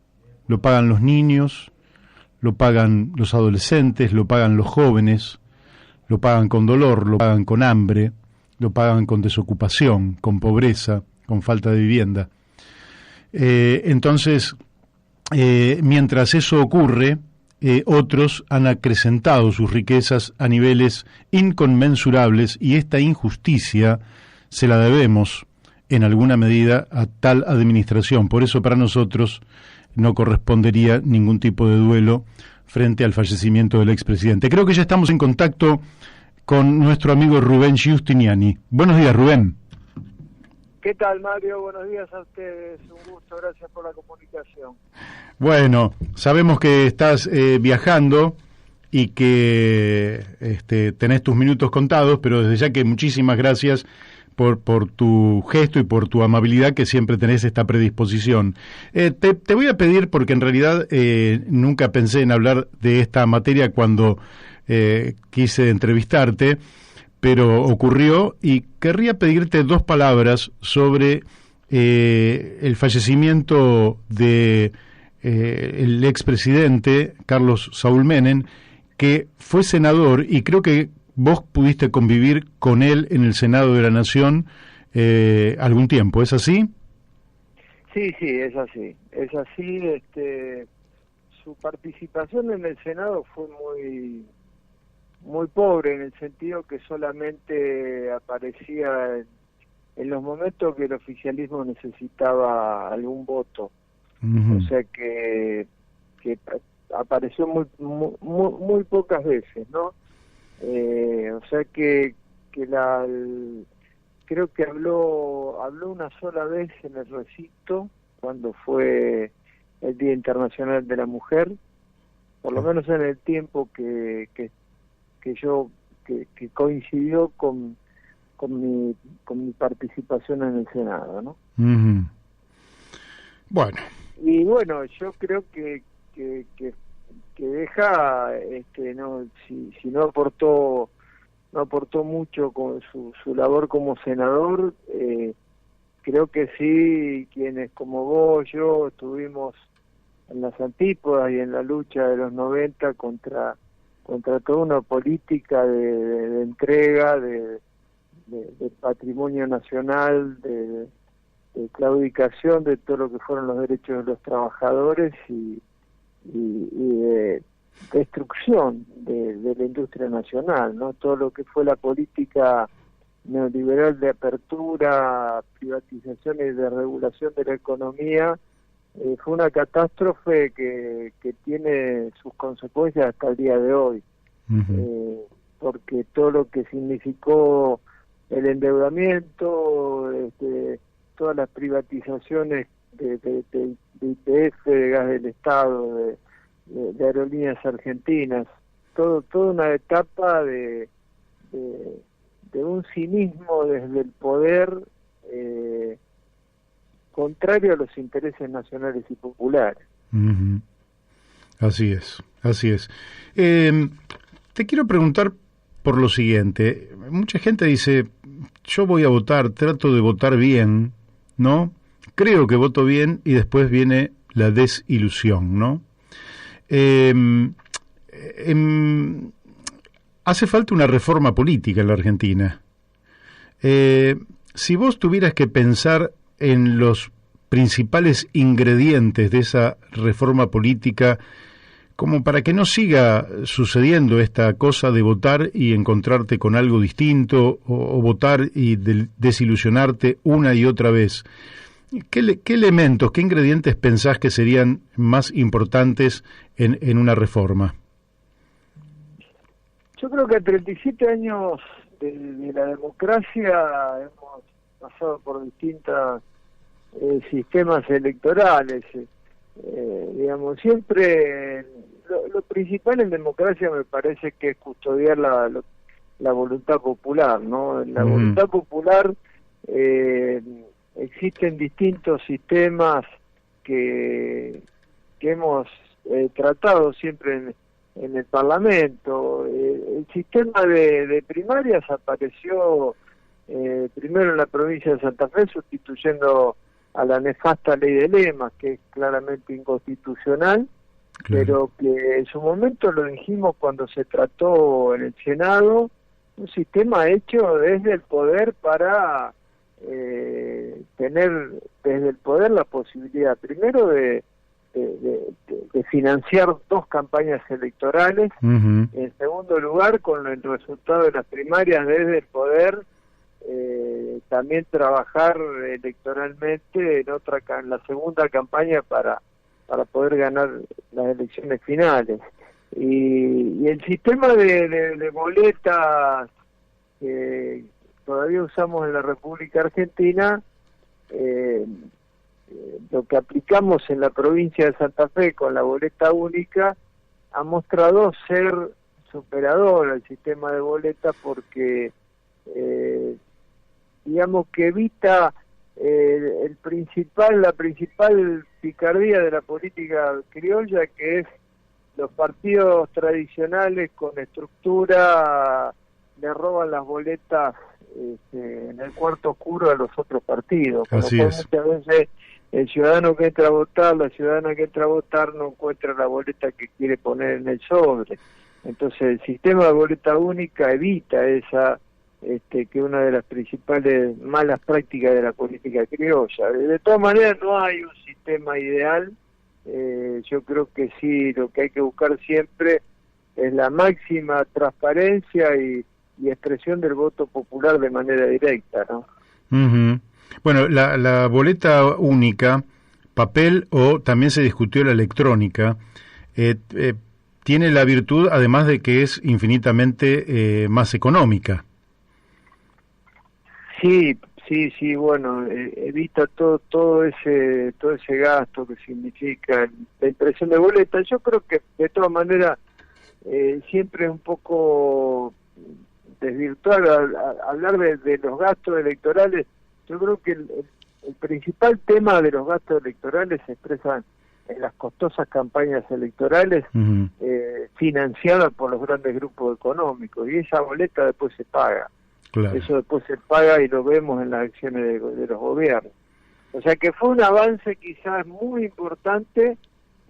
lo pagan los niños, lo pagan los adolescentes, lo pagan los jóvenes, lo pagan con dolor, lo pagan con hambre, lo pagan con desocupación, con pobreza, con falta de vivienda. Entonces, mientras eso ocurre, otros han acrecentado sus riquezas a niveles inconmensurables, y esta injusticia se la debemos en alguna medida a tal administración. Por eso para nosotros no correspondería ningún tipo de duelo frente al fallecimiento del expresidente. Creo que ya estamos en contacto con nuestro amigo Rubén Giustiniani. Buenos días, Rubén. ¿Qué tal, Mario? Buenos días a ustedes. Un gusto, gracias por la comunicación. Bueno, sabemos que estás viajando y que tenés tus minutos contados, pero desde ya que muchísimas gracias por tu gesto y por tu amabilidad, que siempre tenés esta predisposición. Te voy a pedir, porque en realidad nunca pensé en hablar de esta materia cuando quise entrevistarte, pero ocurrió, y querría pedirte 2 palabras sobre el fallecimiento de el expresidente Carlos Saúl Menem, que fue senador, y creo que vos pudiste convivir con él en el Senado de la Nación algún tiempo, ¿es así? Sí, es así. Es así. Su participación en el Senado fue muy pobre, en el sentido que solamente aparecía en los momentos que el oficialismo necesitaba algún voto. O sea que apareció muy pocas veces, ¿no? O sea que creo que habló una sola vez en el recinto cuando fue el Día Internacional de la Mujer, por lo menos en el tiempo que coincidió con mi participación en el Senado, ¿no? Bueno. Y bueno, yo creo que deja, no, si no aportó mucho con su labor como senador, creo que sí, quienes como vos, yo, estuvimos en las antípodas y en la lucha de los 90 contra toda una política de entrega de patrimonio nacional, de claudicación de todo lo que fueron los derechos de los trabajadores y de destrucción de la industria nacional, ¿no? Todo lo que fue la política neoliberal de apertura, privatización y de regulación de la economía, fue una catástrofe que tiene sus consecuencias hasta el día de hoy, porque todo lo que significó el endeudamiento, todas las privatizaciones de YPF, de gas del Estado, de aerolíneas argentinas, toda una etapa de un cinismo desde el poder, contrario a los intereses nacionales y populares. Así es. Te quiero preguntar por lo siguiente. Mucha gente dice, yo voy a votar, trato de votar bien, ¿no? Creo que voto bien, y después viene la desilusión, ¿no? Hace falta una reforma política en la Argentina. Si vos tuvieras que pensar en los principales ingredientes de esa reforma política, como para que no siga sucediendo esta cosa de votar y encontrarte con algo distinto, o votar y desilusionarte una y otra vez, ¿qué elementos, qué ingredientes pensás que serían más importantes en una reforma? Yo creo que a 37 años de la democracia hemos pasado por distintos sistemas electorales. Digamos, siempre lo principal en democracia me parece que es custodiar la voluntad popular, ¿no? En la voluntad popular existen distintos sistemas que hemos tratado siempre en el Parlamento. El sistema de primarias apareció primero en la provincia de Santa Fe, sustituyendo a la nefasta ley de lemas, que es claramente inconstitucional, pero que en su momento lo dijimos cuando se trató en el Senado, un sistema hecho desde el poder para tener desde el poder la posibilidad primero de financiar 2 campañas electorales, en segundo lugar con el resultado de las primarias desde el poder también trabajar electoralmente en la segunda campaña para poder ganar las elecciones finales. Y el sistema de boletas que todavía usamos en la República Argentina, lo que aplicamos en la provincia de Santa Fe con la boleta única, ha mostrado ser superador al sistema de boleta porque digamos que evita la principal picardía de la política criolla, que es los partidos tradicionales con estructura le roban las boletas en el cuarto oscuro a los otros partidos. Así es. Muchas veces el ciudadano que entra a votar, la ciudadana que entra a votar no encuentra la boleta que quiere poner en el sobre. Entonces el sistema de boleta única evita esa que una de las principales malas prácticas de la política criolla. De todas maneras no hay un sistema ideal. Yo creo que sí, lo que hay que buscar siempre es la máxima transparencia y expresión del voto popular de manera directa, ¿no? Uh-huh. Bueno, la boleta única, papel o también se discutió la electrónica, tiene la virtud, además de que es infinitamente más económica. Sí, bueno, evita todo ese gasto que significa la impresión de boletas. Yo creo que de todas maneras siempre es un poco desvirtuar hablar de los gastos electorales. Yo creo que el principal tema de los gastos electorales se expresan en las costosas campañas electorales financiadas por los grandes grupos económicos, y esa boleta después se paga. Claro. Eso después se paga y lo vemos en las acciones de los gobiernos. O sea que fue un avance quizás muy importante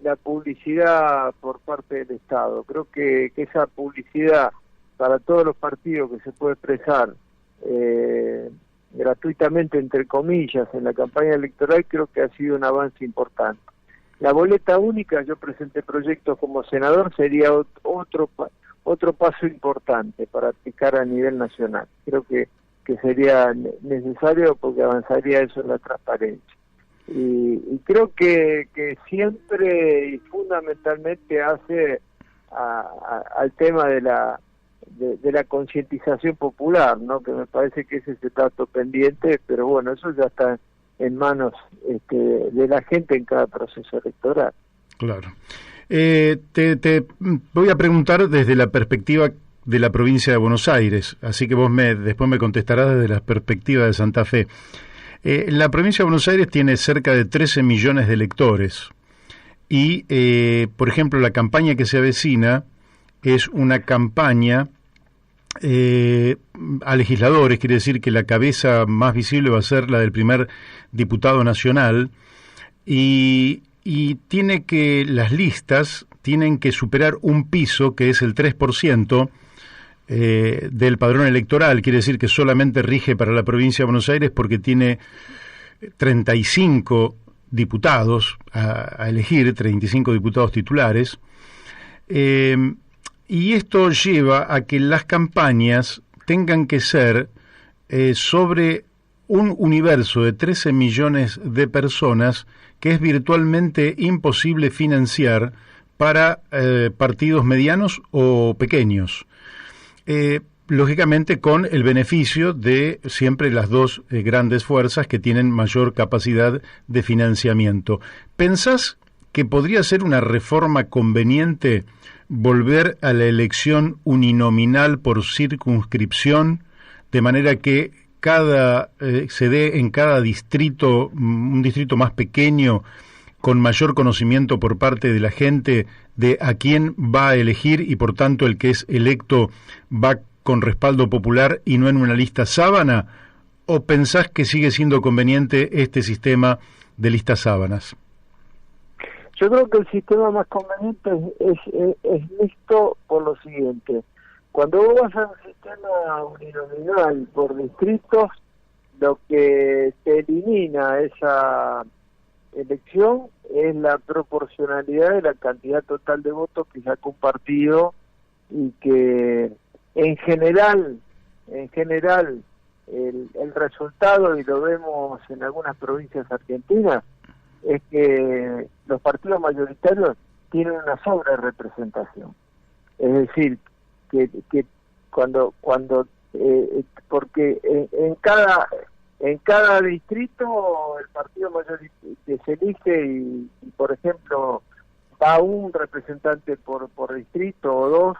la publicidad por parte del Estado. Creo que esa publicidad para todos los partidos que se puede expresar gratuitamente, entre comillas, en la campaña electoral, creo que ha sido un avance importante. La boleta única, yo presenté proyectos como senador, sería otro paso importante para aplicar a nivel nacional. Creo que sería necesario porque avanzaría eso en la transparencia. Y creo que siempre y fundamentalmente hace al tema de la concientización popular, ¿no? Que me parece que ese es el dato pendiente, pero bueno, eso ya está en manos de la gente en cada proceso electoral. Claro. Te voy a preguntar desde la perspectiva de la provincia de Buenos Aires, así que vos después me contestarás desde la perspectiva de Santa Fe. La provincia de Buenos Aires tiene cerca de 13 millones de electores y, por ejemplo, la campaña que se avecina es una campaña a legisladores, quiere decir que la cabeza más visible va a ser la del primer diputado nacional y las listas tienen que superar un piso que es el 3% del padrón electoral, quiere decir que solamente rige para la provincia de Buenos Aires porque tiene 35 diputados a elegir, 35 diputados titulares, y esto lleva a que las campañas tengan que ser sobre un universo de 13 millones de personas que es virtualmente imposible financiar para partidos medianos o pequeños. Lógicamente con el beneficio de siempre las dos grandes fuerzas que tienen mayor capacidad de financiamiento. ¿Pensás que podría ser una reforma conveniente volver a la elección uninominal por circunscripción, de manera que se dé en cada distrito, un distrito más pequeño, con mayor conocimiento por parte de la gente de a quién va a elegir y por tanto el que es electo va con respaldo popular y no en una lista sábana? ¿O pensás que sigue siendo conveniente este sistema de listas sábanas? Yo creo que el sistema más conveniente es mixto por lo siguiente. Cuando vos vas a un sistema uninominal por distritos, lo que te elimina esa elección es la proporcionalidad de la cantidad total de votos que saca un partido, y que en general el resultado, y lo vemos en algunas provincias argentinas, es que los partidos mayoritarios tienen una sobrerepresentación. Es decir, que porque en cada distrito el partido mayoritario que se elige y por ejemplo va un representante por distrito o dos,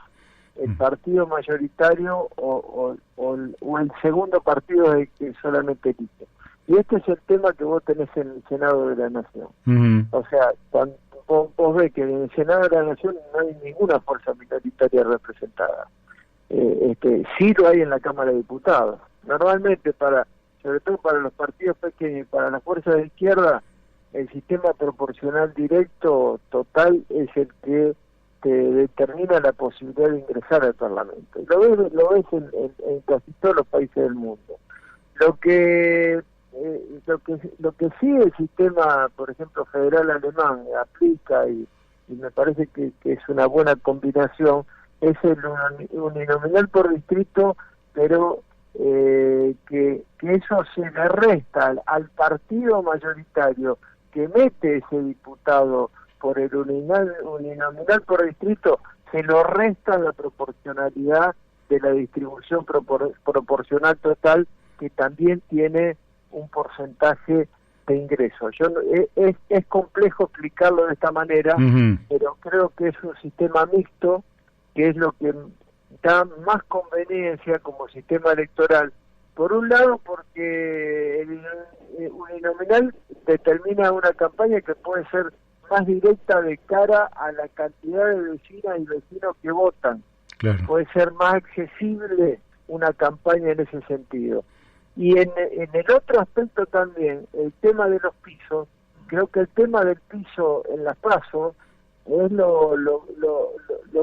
el partido mayoritario o el segundo partido es el que solamente elige. Y este es el tema que vos tenés en el Senado de la Nación. O sea, cuando vos ves que en el Senado de la Nación no hay ninguna fuerza minoritaria representada. Sí lo hay en la Cámara de Diputados. Normalmente, sobre todo para los partidos pequeños y para las fuerzas de izquierda, el sistema proporcional directo total es el que te determina la posibilidad de ingresar al Parlamento. Y lo ves en casi todos los países del mundo. Lo que sí el sistema, por ejemplo, federal alemán aplica, y me parece que es una buena combinación, es el uninominal por distrito, pero que eso se le resta al partido mayoritario que mete ese diputado por el uninominal por distrito, se lo resta la proporcionalidad de la distribución proporcional total, que también tiene un porcentaje de ingresos. Es complejo explicarlo de esta manera, pero creo que es un sistema mixto, que es lo que da más conveniencia como sistema electoral. Por un lado, porque el uninominal determina una campaña que puede ser más directa de cara a la cantidad de vecinas y vecinos que votan. Claro. Puede ser más accesible una campaña en ese sentido. Y en el otro aspecto también, el tema de los pisos, creo que el tema del piso en las PASO es lo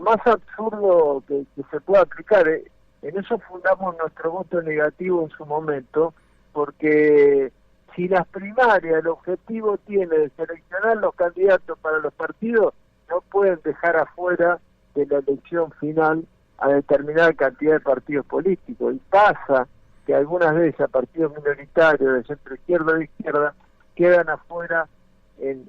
más absurdo que se puede aplicar. En eso fundamos nuestro voto negativo en su momento, porque si las primarias, el objetivo tiene de seleccionar los candidatos para los partidos, no pueden dejar afuera de la elección final a determinada cantidad de partidos políticos. Y pasa que algunas veces a partidos minoritarios de centro izquierda o de izquierda quedan afuera en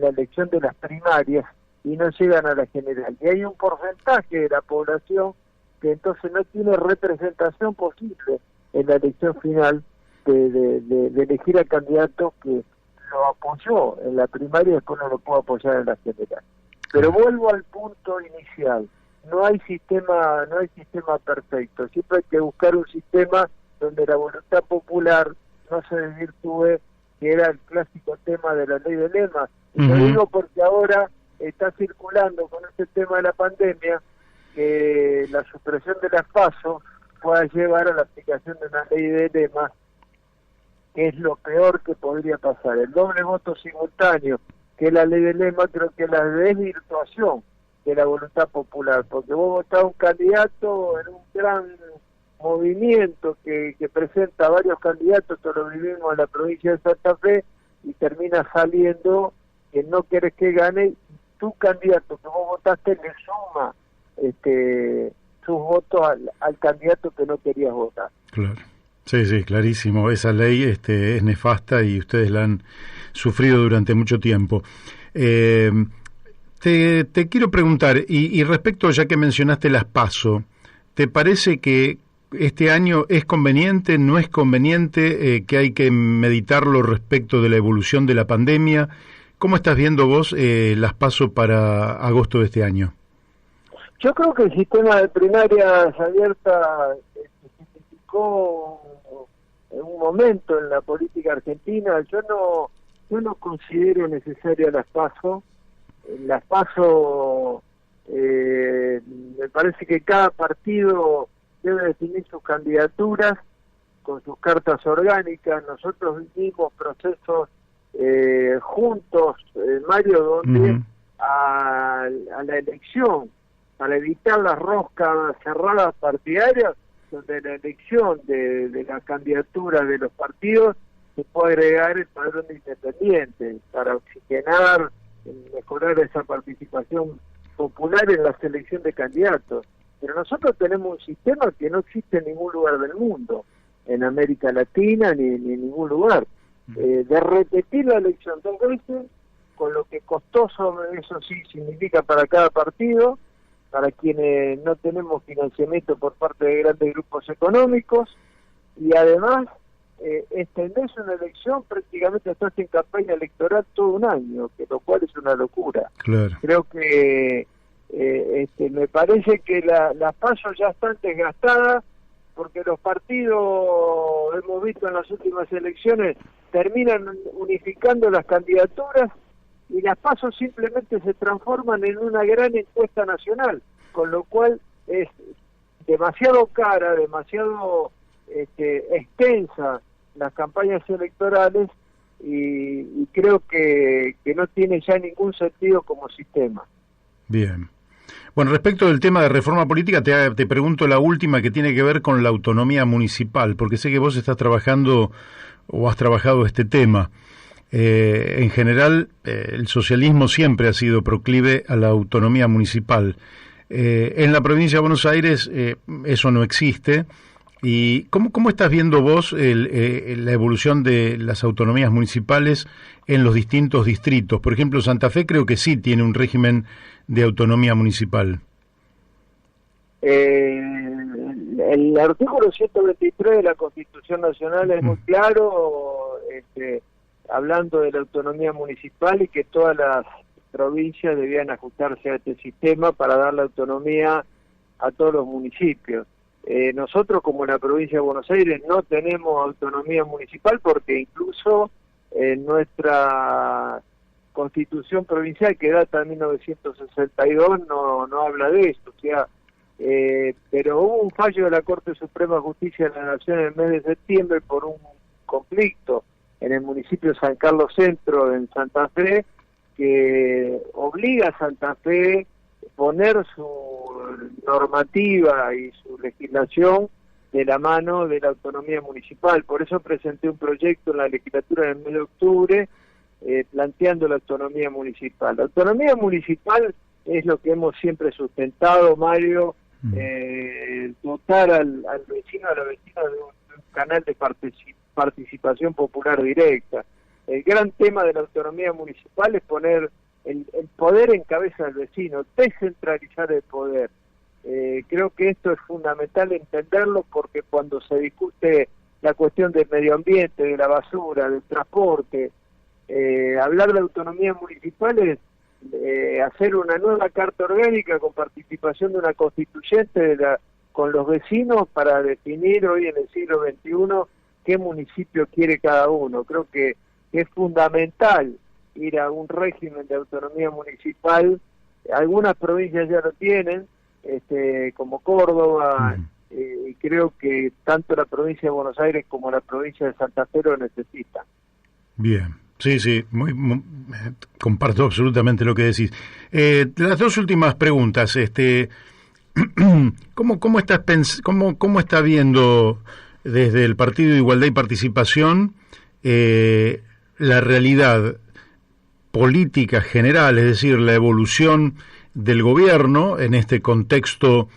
la elección de las primarias y no llegan a la general. Y hay un porcentaje de la población que entonces no tiene representación posible en la elección final de elegir al candidato que lo apoyó en la primaria y después no lo pudo apoyar en la general. Pero vuelvo al punto inicial. No hay sistema perfecto. Siempre hay que buscar un sistema donde la voluntad popular no se desvirtúe, que era el clásico tema de la ley de lemas. Y lo digo porque ahora está circulando con este tema de la pandemia que la supresión de las PASO pueda llevar a la aplicación de una ley de lemas, que es lo peor que podría pasar. El doble voto simultáneo, que es la ley de lemas, creo que es la desvirtuación de la voluntad popular, porque vos votás un candidato en un gran movimiento que presenta varios candidatos, esto lo vivimos en la provincia de Santa Fe, y termina saliendo que no querés que gane, y tu candidato que vos votaste le suma sus votos al candidato que no querías votar. Claro. Sí, clarísimo. Esa ley es nefasta y ustedes la han sufrido durante mucho tiempo. Te quiero preguntar, y respecto, ya que mencionaste las PASO, ¿te parece que este año es conveniente, no es conveniente, que hay que meditarlo respecto de la evolución de la pandemia? ¿Cómo estás viendo vos las PASO para agosto de este año? Yo creo que el sistema de primarias abierta se significó en un momento en la política argentina. Yo yo no considero necesaria las PASO. Las PASO, me parece que cada partido debe definir sus candidaturas con sus cartas orgánicas. Nosotros vivimos procesos juntos, Mario, donde a la elección, para evitar las roscas cerradas partidarias, donde la elección de la candidatura de los partidos se puede agregar el padrón independiente para oxigenar, mejorar esa participación popular en la selección de candidatos. Pero nosotros tenemos un sistema que no existe en ningún lugar del mundo, en América Latina ni en ningún lugar. De repetir la elección 2 veces, con lo que costoso eso sí significa para cada partido, para quienes no tenemos financiamiento por parte de grandes grupos económicos, y además extenderse una elección prácticamente estás en campaña electoral todo un año, que lo cual es una locura. Claro. Creo que me parece que las PASO ya están desgastadas, porque los partidos, hemos visto en las últimas elecciones, terminan unificando las candidaturas y las PASO simplemente se transforman en una gran encuesta nacional, con lo cual es demasiado cara, demasiado extensa las campañas electorales y creo que no tiene ya ningún sentido como sistema. Bien. Bueno, respecto del tema de reforma política, te pregunto la última, que tiene que ver con la autonomía municipal, porque sé que vos estás trabajando o has trabajado este tema. En general, el socialismo siempre ha sido proclive a la autonomía municipal. En la provincia de Buenos Aires eso no existe. ¿Y cómo estás viendo vos la evolución de las autonomías municipales en los distintos distritos? Por ejemplo, Santa Fe creo que sí tiene un régimen de autonomía municipal. El artículo 123 de la Constitución Nacional es muy claro, hablando de la autonomía municipal y que todas las provincias debían ajustarse a este sistema para dar la autonomía a todos los municipios. Nosotros, como la provincia de Buenos Aires, no tenemos autonomía municipal porque incluso en nuestra Constitución provincial, que data de 1962, no habla de esto. O sea, pero hubo un fallo de la Corte Suprema de Justicia de la Nación en el mes de septiembre por un conflicto en el municipio de San Carlos Centro, en Santa Fe, que obliga a Santa Fe poner su normativa y su legislación de la mano de la autonomía municipal. Por eso presenté un proyecto en la legislatura del mes de octubre planteando la autonomía municipal. La autonomía municipal es lo que hemos siempre sustentado, Mario, dotar al vecino, a la vecina de un canal de participación popular directa. El gran tema de la autonomía municipal es poner el poder en cabeza del vecino, descentralizar el poder. Creo que esto es fundamental entenderlo, porque cuando se discute la cuestión del medio ambiente, de la basura, del transporte, hablar de autonomía municipal es hacer una nueva carta orgánica con participación de una constituyente con los vecinos para definir hoy en el siglo XXI qué municipio quiere cada uno. Creo que es fundamental ir a un régimen de autonomía municipal. Algunas provincias ya lo tienen, como Córdoba, y creo que tanto la provincia de Buenos Aires como la provincia de Santa Fe lo necesitan. Bien, sí, comparto absolutamente lo que decís. Las dos últimas preguntas, ¿cómo está viendo desde el Partido de Igualdad y Participación la realidad política general, es decir, la evolución del gobierno en este contexto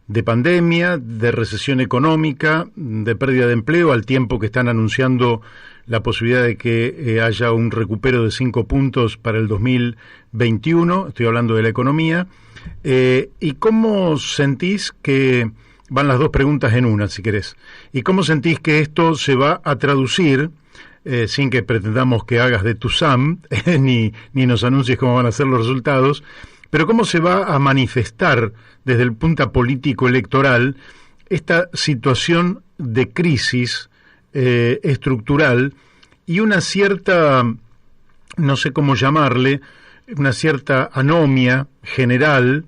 de pandemia, de recesión económica, de pérdida de empleo, al tiempo que están anunciando la posibilidad de que haya un recupero de 5 puntos para el 2021, estoy hablando de la economía, y cómo sentís que, van las dos preguntas en una, si querés, y cómo sentís que esto se va a traducir, sin que pretendamos que hagas de tu Sam, ni nos anuncies cómo van a ser los resultados, pero cómo se va a manifestar desde el punto político electoral esta situación de crisis estructural y una cierta no sé cómo llamarle, una cierta anomia general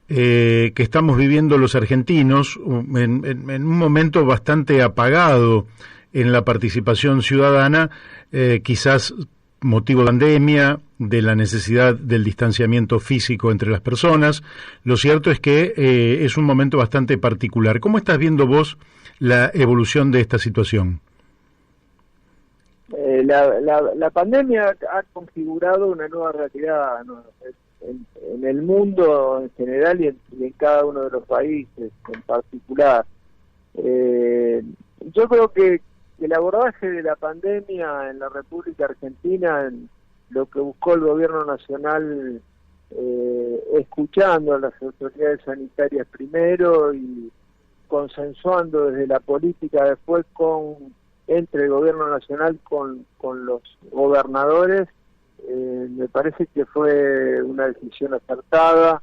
que estamos viviendo los argentinos en un momento bastante apagado en la participación ciudadana, quizás motivo de pandemia, de la necesidad del distanciamiento físico entre las personas. Lo cierto es que es un momento bastante particular. ¿Cómo estás viendo vos la evolución de esta situación? La pandemia ha configurado una nueva realidad, ¿no? En el mundo en general y en cada uno de los países en particular. Yo creo que el abordaje de la pandemia en la República Argentina, en lo que buscó el gobierno nacional, escuchando a las autoridades sanitarias primero y consensuando desde la política después entre el gobierno nacional con los gobernadores, me parece que fue una decisión acertada.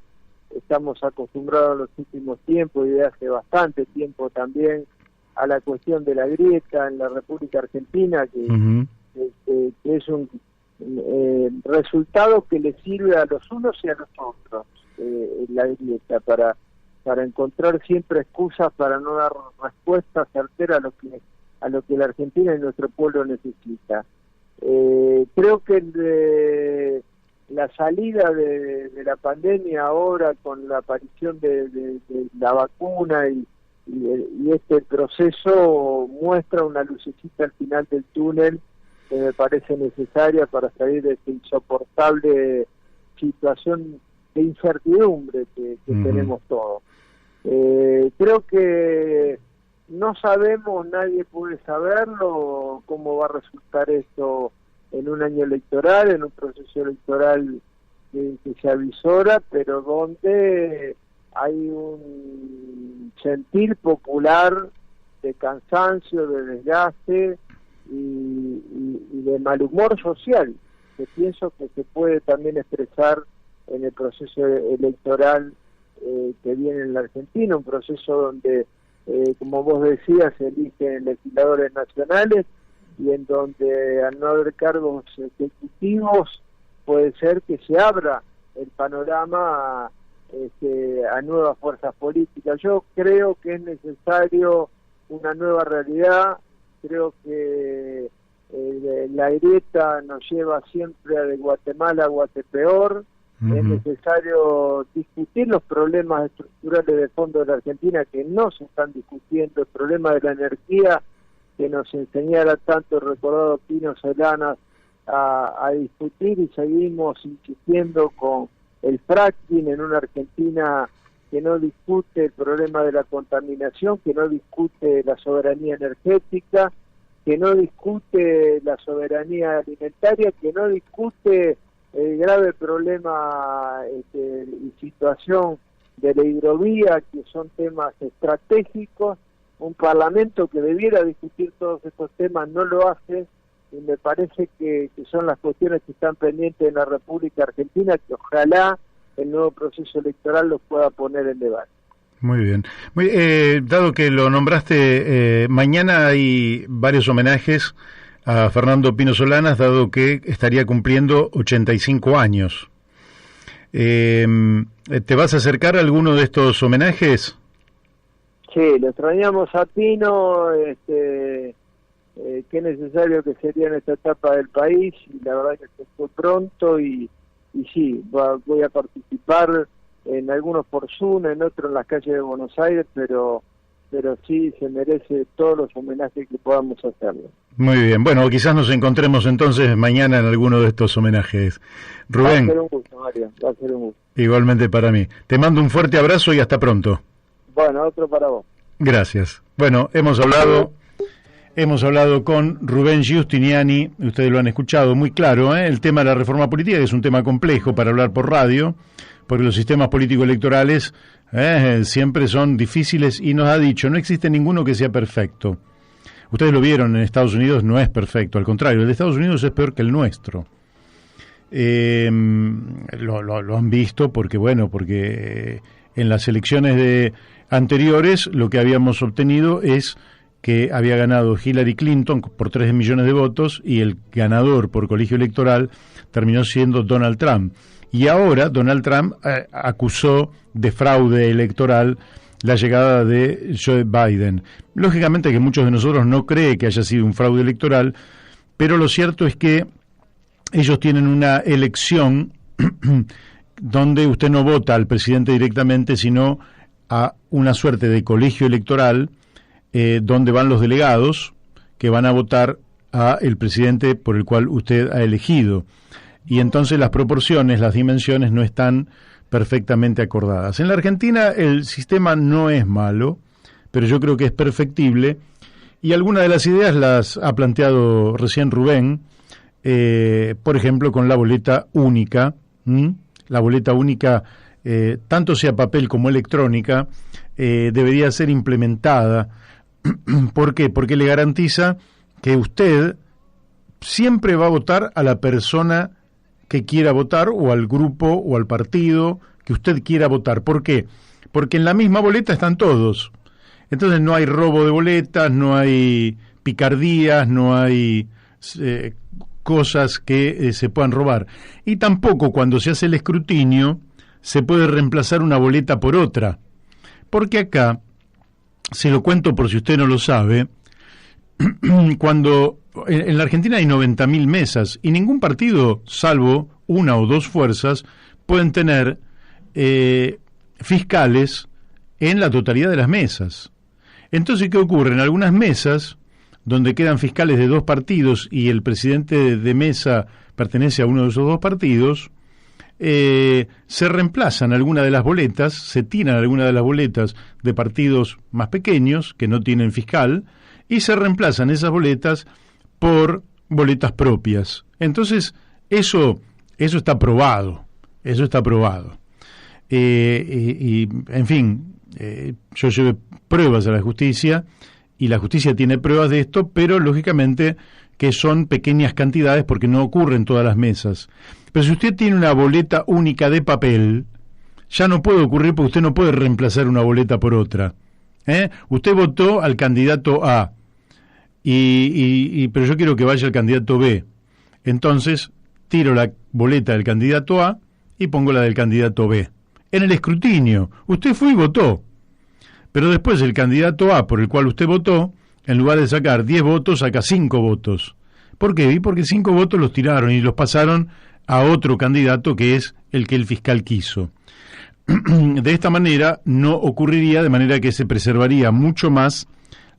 Estamos acostumbrados en los últimos tiempos y de hace bastante tiempo también a la cuestión de la grieta en la República Argentina, que es un resultado que le sirve a los unos y a los otros, la grieta, para encontrar siempre excusas para no dar respuestas certeras a lo que la Argentina y nuestro pueblo necesita. Creo que la salida de la pandemia ahora, con la aparición de la vacuna y este proceso, muestra una lucecita al final del túnel que me parece necesaria para salir de esta insoportable situación de incertidumbre que tenemos todos. Creo que no sabemos, nadie puede saberlo, cómo va a resultar esto en un año electoral, en un proceso electoral que se avisora, pero donde hay un sentir popular de cansancio, de desgaste y de mal humor social, que pienso que se puede también expresar en el proceso electoral que viene en la Argentina, un proceso donde, como vos decías, se eligen legisladores nacionales y en donde al no haber cargos ejecutivos puede ser que se abra el panorama a nuevas fuerzas políticas. Yo creo que es necesario una nueva realidad. Creo que la grieta nos lleva siempre de Guatemala a Guatepeor. Es necesario discutir los problemas estructurales de fondo de la Argentina que no se están discutiendo, el problema de la energía que nos enseñara tanto el recordado Pino Solanas a discutir, y seguimos insistiendo con el fracking en una Argentina que no discute el problema de la contaminación, que no discute la soberanía energética, que no discute la soberanía alimentaria, que no discute el grave problema y situación de la hidrovía, que son temas estratégicos. Un parlamento que debiera discutir todos estos temas no lo hace, y me parece que son las cuestiones que están pendientes en la República Argentina, que ojalá el nuevo proceso electoral los pueda poner en debate. Muy bien. Dado que lo nombraste, mañana hay varios homenajes a Fernando Pino Solanas, dado que estaría cumpliendo 85 años. ¿Te vas a acercar a alguno de estos homenajes? Sí, lo extrañamos a Pino, qué necesario que sería en esta etapa del país, y la verdad que se fue pronto, y sí, voy a participar en algunos por Zoom, en otros en las calles de Buenos Aires, pero sí se merece todos los homenajes que podamos hacerle. Muy bien, bueno, quizás nos encontremos entonces mañana en alguno de estos homenajes. Rubén. Va a ser un gusto, Mario, va a ser un gusto. Igualmente para mí. Te mando un fuerte abrazo y hasta pronto. Bueno, otro para vos. Gracias. Bueno, hemos hablado con Rubén Giustiniani, ustedes lo han escuchado muy claro, el tema de la reforma política, que es un tema complejo para hablar por radio, porque los sistemas político-electorales siempre son difíciles, y nos ha dicho, no existe ninguno que sea perfecto. Ustedes lo vieron, en Estados Unidos no es perfecto, al contrario, el de Estados Unidos es peor que el nuestro. Lo han visto porque en las elecciones anteriores lo que habíamos obtenido es que había ganado Hillary Clinton por 3 millones de votos y el ganador por colegio electoral terminó siendo Donald Trump. Y ahora Donald Trump acusó de fraude electoral la llegada de Joe Biden. Lógicamente que muchos de nosotros no creen que haya sido un fraude electoral, pero lo cierto es que ellos tienen una elección donde usted no vota al presidente directamente, sino a una suerte de colegio electoral donde van los delegados que van a votar a el presidente por el cual usted ha elegido. Y entonces las proporciones, las dimensiones no están perfectamente acordadas. En la Argentina el sistema no es malo, pero yo creo que es perfectible, y algunas de las ideas las ha planteado recién Rubén, por ejemplo con la boleta única. La boleta única, tanto sea papel como electrónica, debería ser implementada. ¿Por qué? Porque le garantiza que usted siempre va a votar a la persona que quiera votar, o al grupo o al partido que usted quiera votar. ¿Por qué? Porque en la misma boleta están todos. Entonces no hay robo de boletas, no hay picardías, no hay cosas que se puedan robar. Y tampoco cuando se hace el escrutinio se puede reemplazar una boleta por otra. Porque acá, se lo cuento por si usted no lo sabe, cuando en la Argentina hay 90.000 mesas y ningún partido, salvo una o dos fuerzas, pueden tener fiscales en la totalidad de las mesas. Entonces, ¿qué ocurre? En algunas mesas, donde quedan fiscales de dos partidos y el presidente de mesa pertenece a uno de esos dos partidos, se reemplazan algunas de las boletas, se tiran algunas de las boletas de partidos más pequeños que no tienen fiscal, y se reemplazan esas boletas por boletas propias. Entonces, eso está probado, y en fin, yo llevé pruebas a la justicia, y la justicia tiene pruebas de esto, pero lógicamente que son pequeñas cantidades porque no ocurre en todas las mesas. Pero si usted tiene una boleta única de papel, ya no puede ocurrir, porque usted no puede reemplazar una boleta por otra. Usted votó al candidato A, pero yo quiero que vaya al candidato B. Entonces, tiro la boleta del candidato A y pongo la del candidato B. En el escrutinio, usted fue y votó. Pero después el candidato A por el cual usted votó, en lugar de sacar 10 votos, saca 5 votos. ¿Por qué? Porque 5 votos los tiraron y los pasaron a otro candidato que es el que el fiscal quiso. De esta manera no ocurriría, de manera que se preservaría mucho más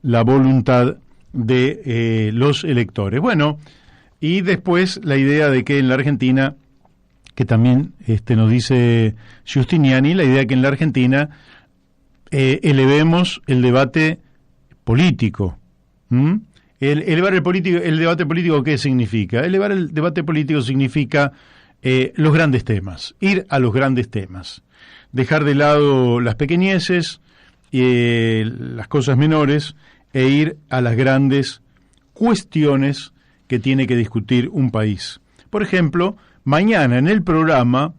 la voluntad de los electores. Bueno, y después la idea de que en la Argentina, que también nos dice Giustiniani, la idea de que en la Argentina elevemos el debate político. Elevar el debate político, ¿qué significa? Elevar el debate político significa los grandes temas, ir a los grandes temas, dejar de lado las pequeñeces, las cosas menores, e ir a las grandes cuestiones que tiene que discutir un país. Por ejemplo, mañana en el programa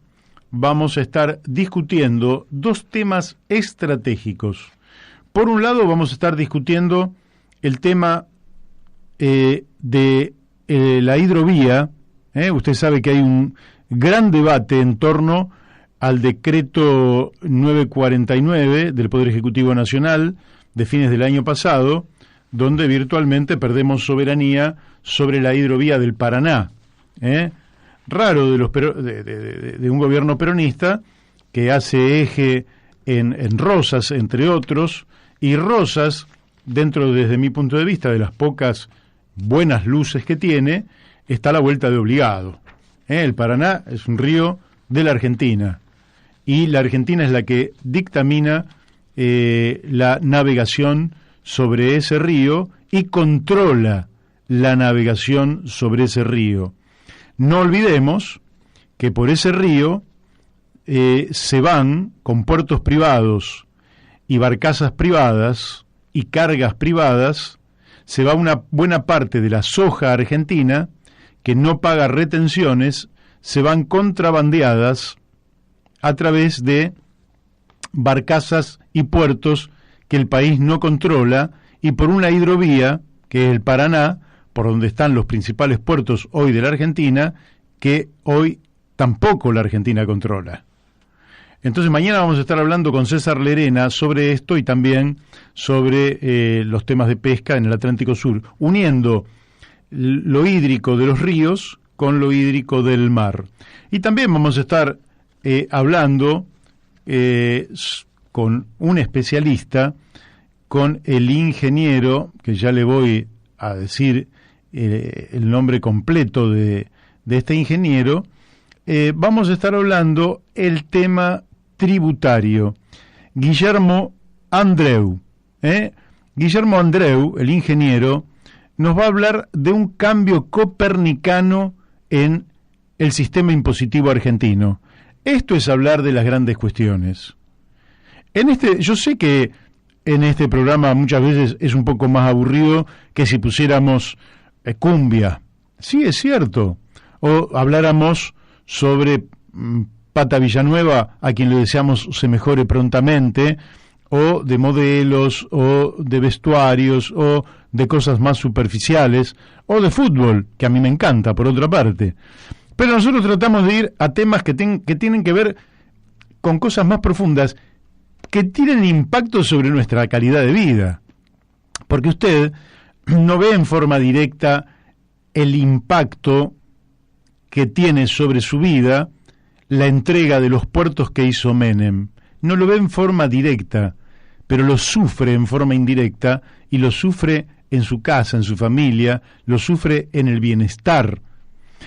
vamos a estar discutiendo dos temas estratégicos. Por un lado, vamos a estar discutiendo el tema de la hidrovía. Usted sabe que hay un gran debate en torno al decreto 949 del Poder Ejecutivo Nacional de fines del año pasado, donde virtualmente perdemos soberanía sobre la hidrovía del Paraná. Raro de un gobierno peronista que hace eje en Rosas, entre otros, y Rosas, desde mi punto de vista, de las pocas buenas luces que tiene, está a la vuelta de obligado. El Paraná es un río de la Argentina, y la Argentina es la que dictamina la navegación sobre ese río y controla la navegación sobre ese río. No olvidemos que por ese río se van con puertos privados y barcazas privadas y cargas privadas, se va una buena parte de la soja argentina que no paga retenciones, se van contrabandeadas a través de barcazas y puertos que el país no controla y por una hidrovía, que es el Paraná, por donde están los principales puertos hoy de la Argentina, que hoy tampoco la Argentina controla. Entonces mañana vamos a estar hablando con César Lerena sobre esto y también sobre los temas de pesca en el Atlántico Sur, uniendo lo hídrico de los ríos con lo hídrico del mar. Y también vamos a estar hablando con un especialista, con el ingeniero, que ya le voy a decir el nombre completo de este ingeniero. Vamos a estar hablando el tema tributario. Guillermo Andreu. Guillermo Andreu, el ingeniero, nos va a hablar de un cambio copernicano en el sistema impositivo argentino. Esto es hablar de las grandes cuestiones. Yo sé que en este programa muchas veces es un poco más aburrido que si pusiéramos cumbia. Sí, es cierto. O habláramos sobre Pata Villanueva, a quien le deseamos se mejore prontamente, o de modelos, o de vestuarios, o de cosas más superficiales, o de fútbol, que a mí me encanta, por otra parte. Pero nosotros tratamos de ir a temas que tienen que ver con cosas más profundas, que tienen impacto sobre nuestra calidad de vida. Porque usted no ve en forma directa el impacto que tiene sobre su vida la entrega de los puertos que hizo Menem. No lo ve en forma directa, pero lo sufre en forma indirecta, y lo sufre en su casa, en su familia, lo sufre en el bienestar.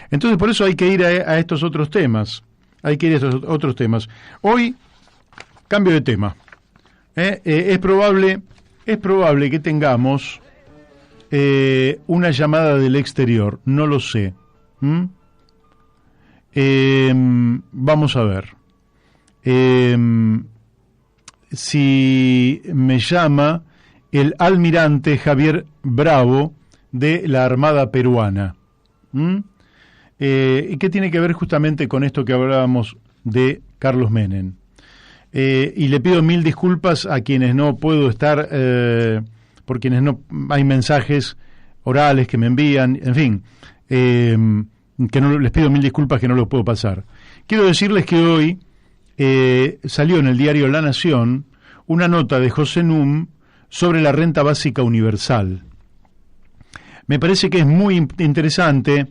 Entonces por eso hay que ir a estos otros temas. Hay que ir a estos otros temas. Hoy, cambio de tema. Es probable que tengamos una llamada del exterior. No lo sé. Vamos a ver. Si me llama el almirante Javier Bravo de la Armada Peruana. ¿Qué tiene que ver justamente con esto que hablábamos de Carlos Menem? Y le pido 1000 disculpas a quienes no puedo estar, por quienes no hay mensajes orales que me envían, en fin, que no les pido 1000 disculpas que no los puedo pasar. Quiero decirles que hoy salió en el diario La Nación una nota de José Num sobre la renta básica universal. Me parece que es muy interesante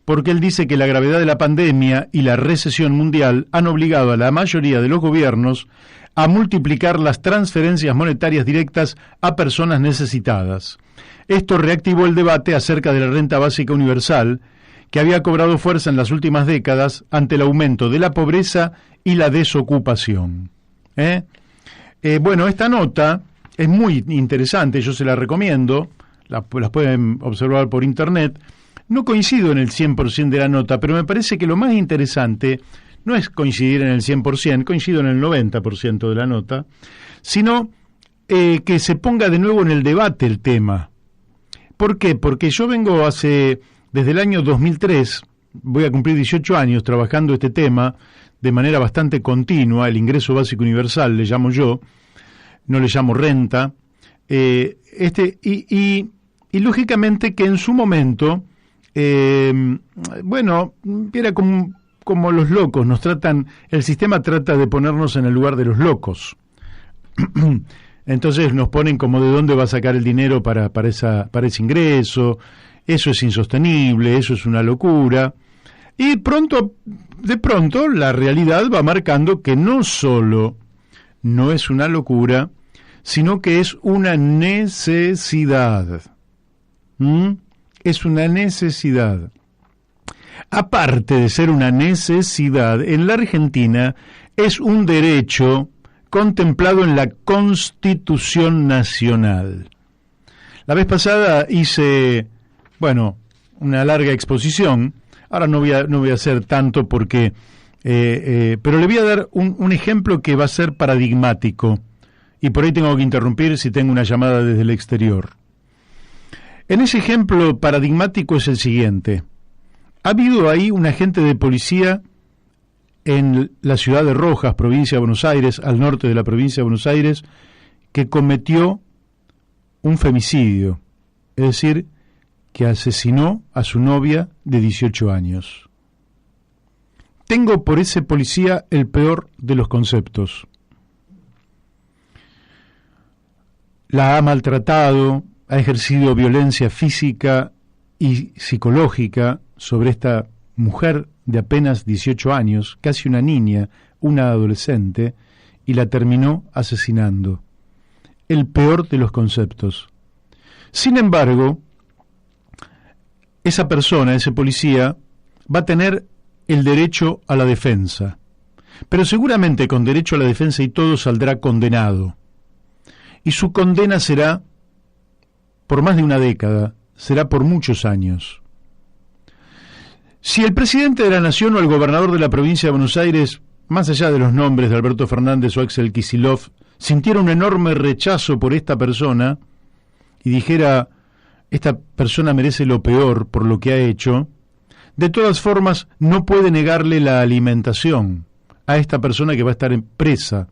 porque él dice que la gravedad de la pandemia y la recesión mundial han obligado a la mayoría de los gobiernos a multiplicar las transferencias monetarias directas a personas necesitadas. Esto reactivó el debate acerca de la renta básica universal, que había cobrado fuerza en las últimas décadas ante el aumento de la pobreza y la desocupación. Bueno, esta nota es muy interesante, yo se la recomiendo, las pueden observar por internet. No coincido en el 100% de la nota, pero me parece que lo más interesante no es coincidir en el 100%, coincido en el 90% de la nota, sino que se ponga de nuevo en el debate el tema. ¿Por qué? Porque yo vengo desde el año 2003, voy a cumplir 18 años trabajando este tema de manera bastante continua, el ingreso básico universal, le llamo yo, no le llamo renta, y lógicamente que en su momento, bueno, era como los locos, el sistema trata de ponernos en el lugar de los locos. Entonces nos ponen como de dónde va a sacar el dinero para ese ingreso, eso es insostenible, eso es una locura. Y de pronto la realidad va marcando que no solo no es una locura, sino que es una necesidad. Es una necesidad. Aparte de ser una necesidad, en la Argentina es un derecho contemplado en la Constitución Nacional. La vez pasada hice, una larga exposición. Ahora no voy a hacer tanto porque, pero le voy a dar un ejemplo que va a ser paradigmático. Y por ahí tengo que interrumpir si tengo una llamada desde el exterior. En ese ejemplo paradigmático es el siguiente. Ha habido ahí un agente de policía en la ciudad de Rojas, provincia de Buenos Aires, al norte de la provincia de Buenos Aires, que cometió un femicidio, es decir, que asesinó a su novia de 18 años. Tengo por ese policía el peor de los conceptos. La ha maltratado, ha ejercido violencia física y psicológica sobre esta mujer de apenas 18 años, casi una niña, una adolescente, y la terminó asesinando. El peor de los conceptos. Sin embargo, esa persona, ese policía, va a tener el derecho a la defensa, pero seguramente con derecho a la defensa y todo saldrá condenado. Y su condena será por más de una década, será por muchos años. Si el presidente de la Nación o el gobernador de la provincia de Buenos Aires, más allá de los nombres de Alberto Fernández o Axel Kicillof, sintiera un enorme rechazo por esta persona y dijera, esta persona merece lo peor por lo que ha hecho, de todas formas no puede negarle la alimentación a esta persona que va a estar en presa,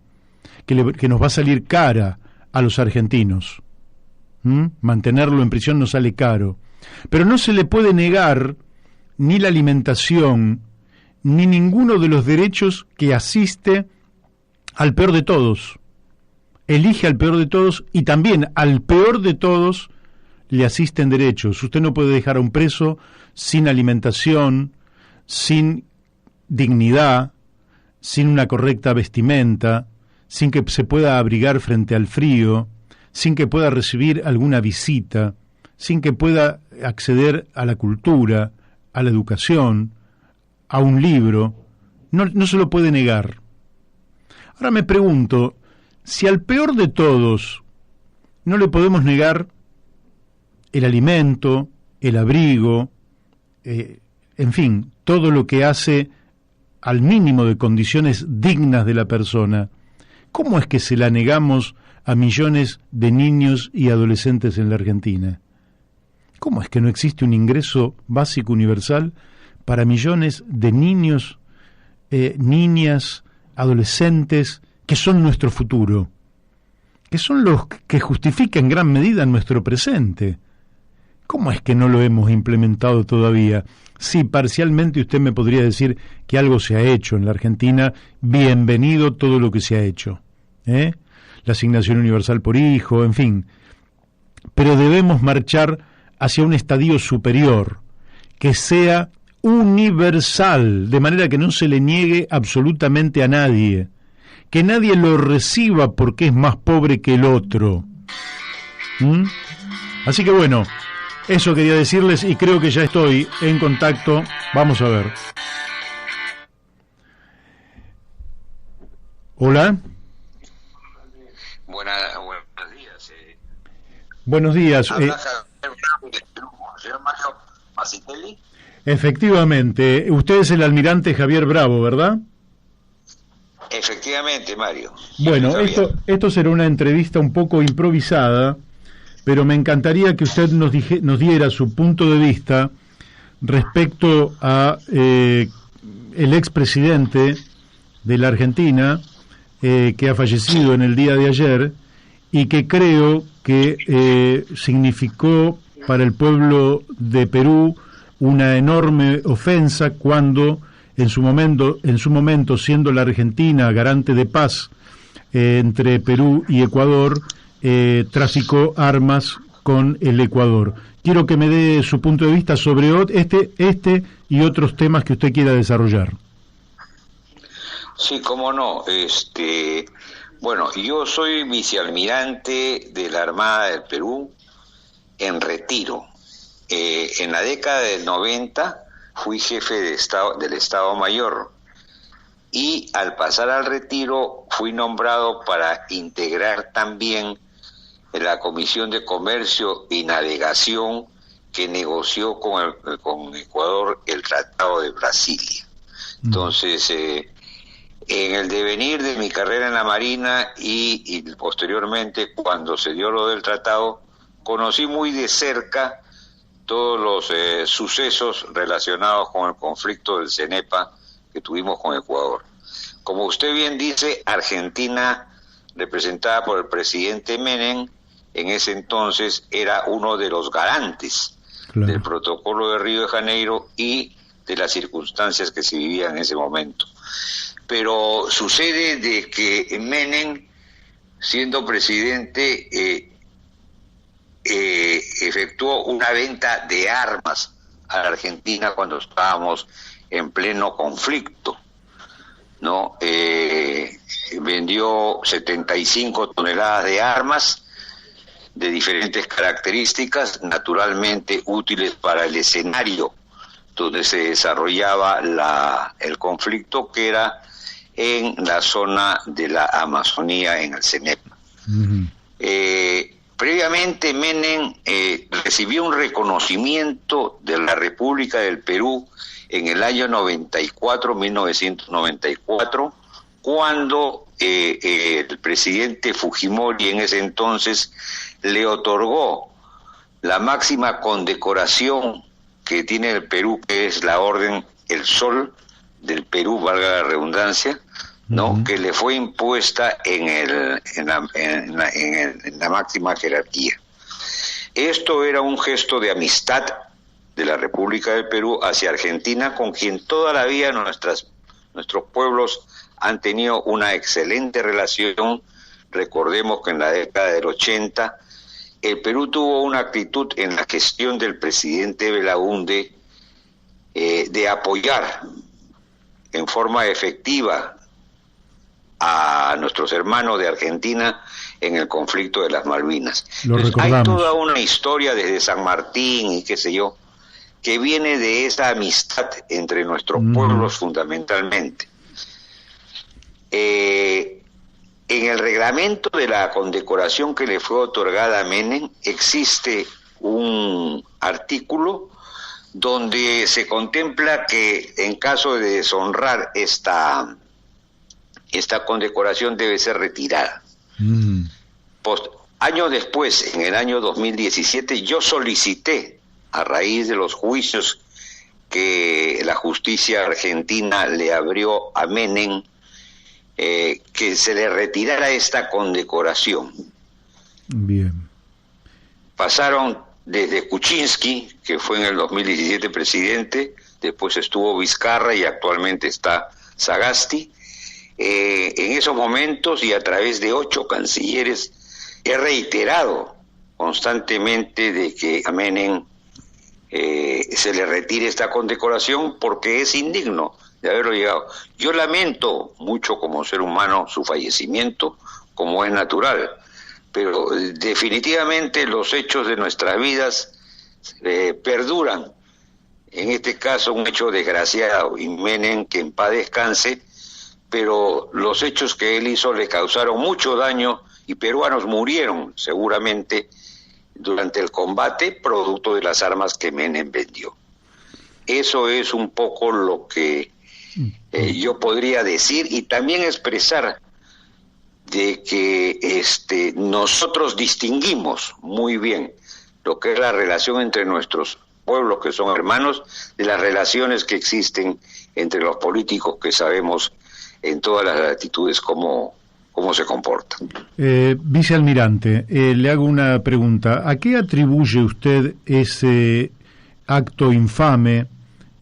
que nos va a salir cara a los argentinos. Mantenerlo en prisión nos sale caro. Pero no se le puede negar ni la alimentación, ni ninguno de los derechos que asiste al peor de todos. Elige al peor de todos y también al peor de todos le asisten derechos. Usted no puede dejar a un preso sin alimentación, sin dignidad, sin una correcta vestimenta, sin que se pueda abrigar frente al frío, sin que pueda recibir alguna visita, sin que pueda acceder a la cultura, a la educación, a un libro. No se lo puede negar. Ahora me pregunto, si al peor de todos no le podemos negar el alimento, el abrigo, en fin, todo lo que hace al mínimo de condiciones dignas de la persona, ¿cómo es que se la negamos a millones de niños y adolescentes en la Argentina? ¿Cómo es que no existe un ingreso básico universal para millones de niños, niñas, adolescentes, que son nuestro futuro, que son los que justifican en gran medida nuestro presente? ¿Cómo es que no lo hemos implementado todavía? Sí, parcialmente usted me podría decir que algo se ha hecho en la Argentina, bienvenido todo lo que se ha hecho, la asignación universal por hijo, en fin, pero debemos marchar hacia un estadio superior, que sea universal, de manera que no se le niegue absolutamente a nadie, que nadie lo reciba porque es más pobre que el otro. Así que bueno, eso quería decirles y creo que ya estoy en contacto. Vamos a ver. Hola. Buenos días. Buenos días. Habla señor Mario Masitelli. Efectivamente, usted es el almirante Javier Bravo, ¿verdad? Efectivamente, Mario. Bueno, esto será una entrevista un poco improvisada, pero me encantaría que usted nos diera su punto de vista respecto a el expresidente de la Argentina, que ha fallecido en el día de ayer y que creo que significó para el pueblo de Perú una enorme ofensa cuando en su momento siendo la Argentina garante de paz entre Perú y Ecuador, traficó armas con el Ecuador. Quiero que me dé su punto de vista sobre este y otros temas que usted quiera desarrollar. Sí, cómo no. Bueno, yo soy vicealmirante de la Armada del Perú en retiro. En la década del 90 fui jefe del Estado Mayor y al pasar al retiro fui nombrado para integrar también la Comisión de Comercio y Navegación que negoció con Ecuador el Tratado de Brasilia. Entonces, en el devenir de mi carrera en la Marina y posteriormente cuando se dio lo del tratado, conocí muy de cerca todos los sucesos relacionados con el conflicto del CENEPA que tuvimos con Ecuador. Como usted bien dice, Argentina, representada por el presidente Menem, en ese entonces era uno de los garantes del protocolo de Río de Janeiro y de las circunstancias que se vivían en ese momento. Pero sucede de que Menem, siendo presidente, efectuó una venta de armas a la Argentina cuando estábamos en pleno conflicto, ¿no? Vendió 75 toneladas de armas de diferentes características, naturalmente útiles para el escenario donde se desarrollaba el conflicto, que era en la zona de la Amazonía, en el CENEP. Previamente Menem recibió un reconocimiento de la República del Perú en el año 1994, cuando el presidente Fujimori en ese entonces le otorgó la máxima condecoración que tiene el Perú, que es la Orden El Sol del Perú, valga la redundancia, ¿no? Que le fue impuesta en la máxima jerarquía. Esto era un gesto de amistad de la República del Perú hacia Argentina, con quien toda la vida nuestros pueblos han tenido una excelente relación. Recordemos que en la década del 80 el Perú tuvo una actitud en la gestión del presidente Belaúnde de apoyar en forma efectiva a nuestros hermanos de Argentina en el conflicto de las Malvinas. Hay toda una historia desde San Martín y qué sé yo, que viene de esa amistad entre nuestros pueblos fundamentalmente. En el reglamento de la condecoración que le fue otorgada a Menem existe un artículo donde se contempla que en caso de deshonrar esta condecoración debe ser retirada. Años después, en el año 2017, yo solicité, a raíz de los juicios que la justicia argentina le abrió a Menem, que se le retirara esta condecoración. Bien. Pasaron desde Kuczynski, que fue en el 2017 presidente, después estuvo Vizcarra y actualmente está Sagasti. En esos momentos y a través de 8 cancilleres he reiterado constantemente de que a Menem se le retire esta condecoración porque es indigno de haberlo llegado. Yo lamento mucho como ser humano su fallecimiento, como es natural, pero definitivamente los hechos de nuestras vidas perduran. En este caso un hecho desgraciado, y Menem, que en paz descanse, pero los hechos que él hizo le causaron mucho daño y peruanos murieron seguramente durante el combate producto de las armas que Menem vendió. Eso es un poco lo que yo podría decir, y también expresar de que nosotros distinguimos muy bien lo que es la relación entre nuestros pueblos, que son hermanos, de las relaciones que existen entre los políticos, que sabemos en todas las latitudes cómo se comportan. Vicealmirante, le hago una pregunta. ¿A qué atribuye usted ese acto infame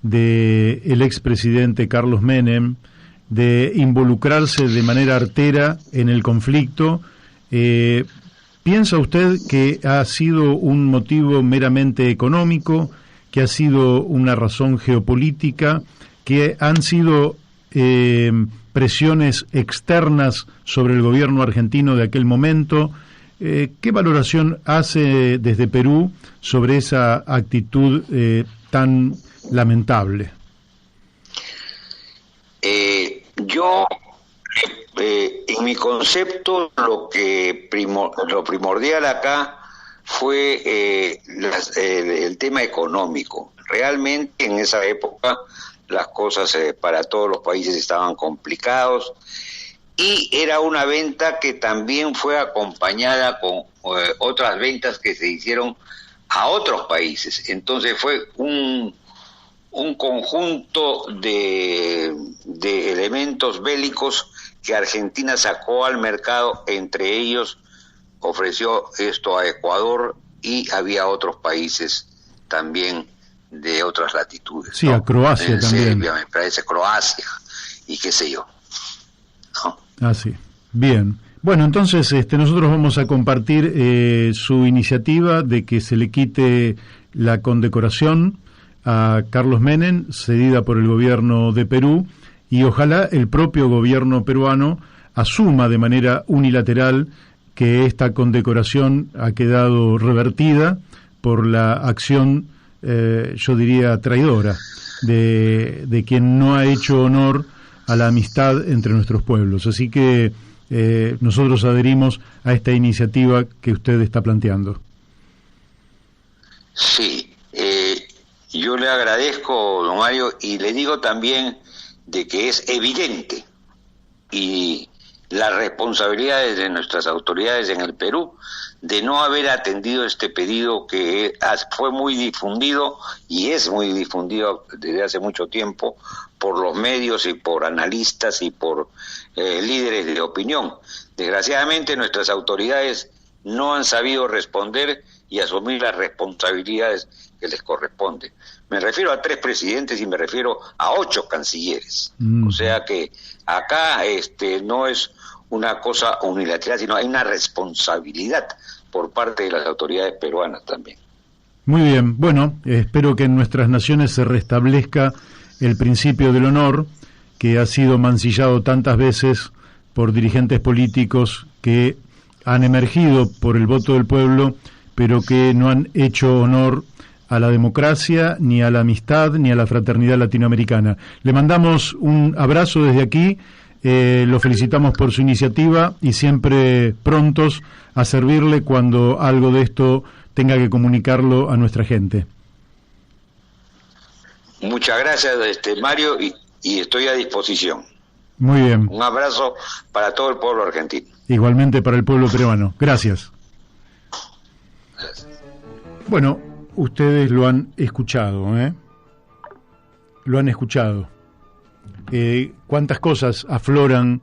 del expresidente Carlos Menem de involucrarse de manera artera en el conflicto? ¿Piensa usted que ha sido un motivo meramente económico, que ha sido una razón geopolítica, que han sido presiones externas sobre el gobierno argentino de aquel momento? ¿Qué valoración hace desde Perú sobre esa actitud tan lamentable? Yo, en mi concepto, lo primordial acá fue el tema económico. Realmente en esa época las cosas para todos los países estaban complicados, y era una venta que también fue acompañada con otras ventas que se hicieron a otros países. Entonces fue un conjunto de elementos bélicos que Argentina sacó al mercado, entre ellos ofreció esto a Ecuador y había otros países también de otras latitudes. Sí, ¿no? A Croacia también. Serbia, me parece, Croacia y qué sé yo, ¿no? Ah, sí. Bien. Bueno, entonces nosotros vamos a compartir su iniciativa de que se le quite la condecoración a Carlos Menem, cedida por el gobierno de Perú, y ojalá el propio gobierno peruano asuma de manera unilateral que esta condecoración ha quedado revertida por la acción, yo diría, traidora de quien no ha hecho honor a la amistad entre nuestros pueblos. Así que nosotros adherimos a esta iniciativa que usted está planteando. Sí, yo le agradezco, don Mario, y le digo también de que es evidente y las responsabilidades de nuestras autoridades en el Perú de no haber atendido este pedido que fue muy difundido y es muy difundido desde hace mucho tiempo por los medios y por analistas y por líderes de opinión. Desgraciadamente nuestras autoridades no han sabido responder y asumir las responsabilidades que les corresponden. Me refiero a 3 presidentes y me refiero a 8 cancilleres. O sea que acá no es una cosa unilateral, sino hay una responsabilidad por parte de las autoridades peruanas también. Muy bien. Bueno, espero que en nuestras naciones se restablezca el principio del honor, que ha sido mancillado tantas veces por dirigentes políticos que han emergido por el voto del pueblo, pero que no han hecho honor a la democracia, ni a la amistad, ni a la fraternidad latinoamericana. Le mandamos un abrazo desde aquí, lo felicitamos por su iniciativa y siempre prontos a servirle cuando algo de esto tenga que comunicarlo a nuestra gente. Muchas gracias, Mario, y estoy a disposición. Muy bien. Un abrazo para todo el pueblo argentino. Igualmente para el pueblo peruano. Gracias. Bueno, ustedes lo han escuchado, ¿eh? Lo han escuchado. Cuántas cosas afloran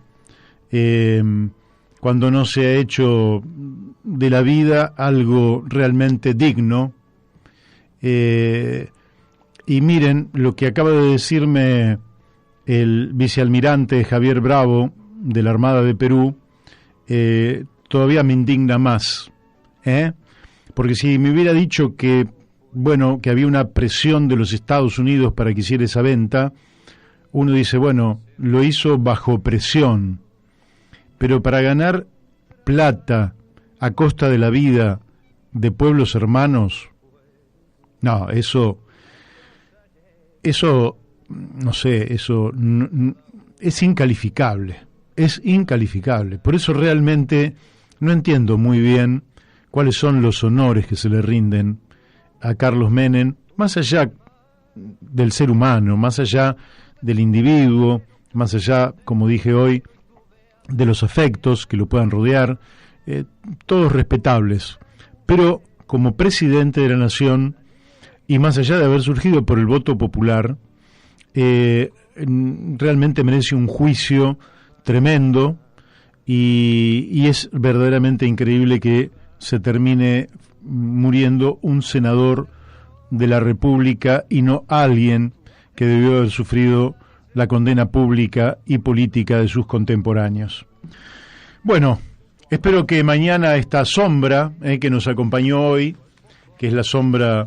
cuando no se ha hecho de la vida algo realmente digno. Y miren lo que acaba de decirme el vicealmirante Javier Bravo de la Armada de Perú, todavía me indigna más, porque si me hubiera dicho que, bueno, que había una presión de los Estados Unidos para que hiciera esa venta, uno dice, bueno, lo hizo bajo presión, pero para ganar plata a costa de la vida de pueblos hermanos, no, eso no sé, eso es incalificable, Por eso realmente no entiendo muy bien cuáles son los honores que se le rinden a Carlos Menem, más allá del ser humano, más allá del individuo, más allá, como dije hoy, de los afectos que lo puedan rodear, todos respetables, pero como presidente de la nación, y más allá de haber surgido por el voto popular, realmente merece un juicio tremendo y es verdaderamente increíble que se termine muriendo un senador de la República y no alguien que debió haber sufrido la condena pública y política de sus contemporáneos. Bueno, espero que mañana esta sombra que nos acompañó hoy, que es la sombra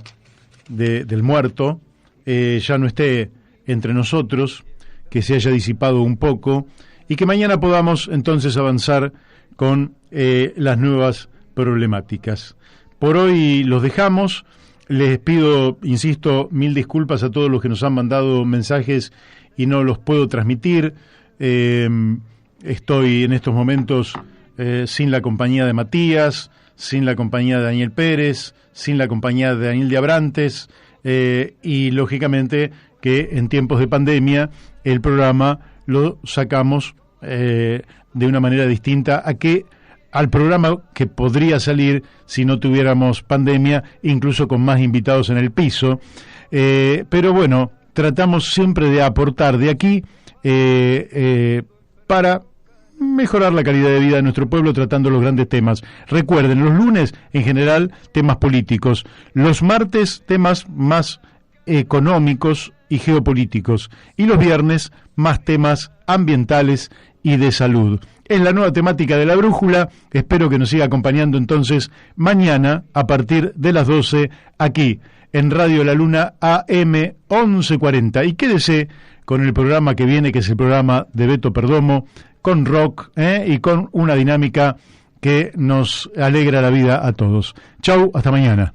del muerto, ya no esté entre nosotros, que se haya disipado un poco y que mañana podamos entonces avanzar con las nuevas problemáticas. Por hoy los dejamos. Les pido, insisto, 1000 disculpas a todos los que nos han mandado mensajes y no los puedo transmitir. Estoy en estos momentos sin la compañía de Matías, sin la compañía de Daniel Pérez, sin la compañía de Daniel de Abrantes, y lógicamente que en tiempos de pandemia el programa lo sacamos de una manera distinta al programa que podría salir si no tuviéramos pandemia, incluso con más invitados en el piso. Pero bueno, tratamos siempre de aportar de aquí para mejorar la calidad de vida de nuestro pueblo tratando los grandes temas. Recuerden, los lunes en general temas políticos, los martes temas más económicos y geopolíticos, y los viernes más temas ambientales y de salud. Es la nueva temática de La Brújula. Espero que nos siga acompañando entonces mañana a partir de las 12 aquí en Radio La Luna AM 1140. Y quédese con el programa que viene, que es el programa de Beto Perdomo, con rock y con una dinámica que nos alegra la vida a todos. Chau, hasta mañana.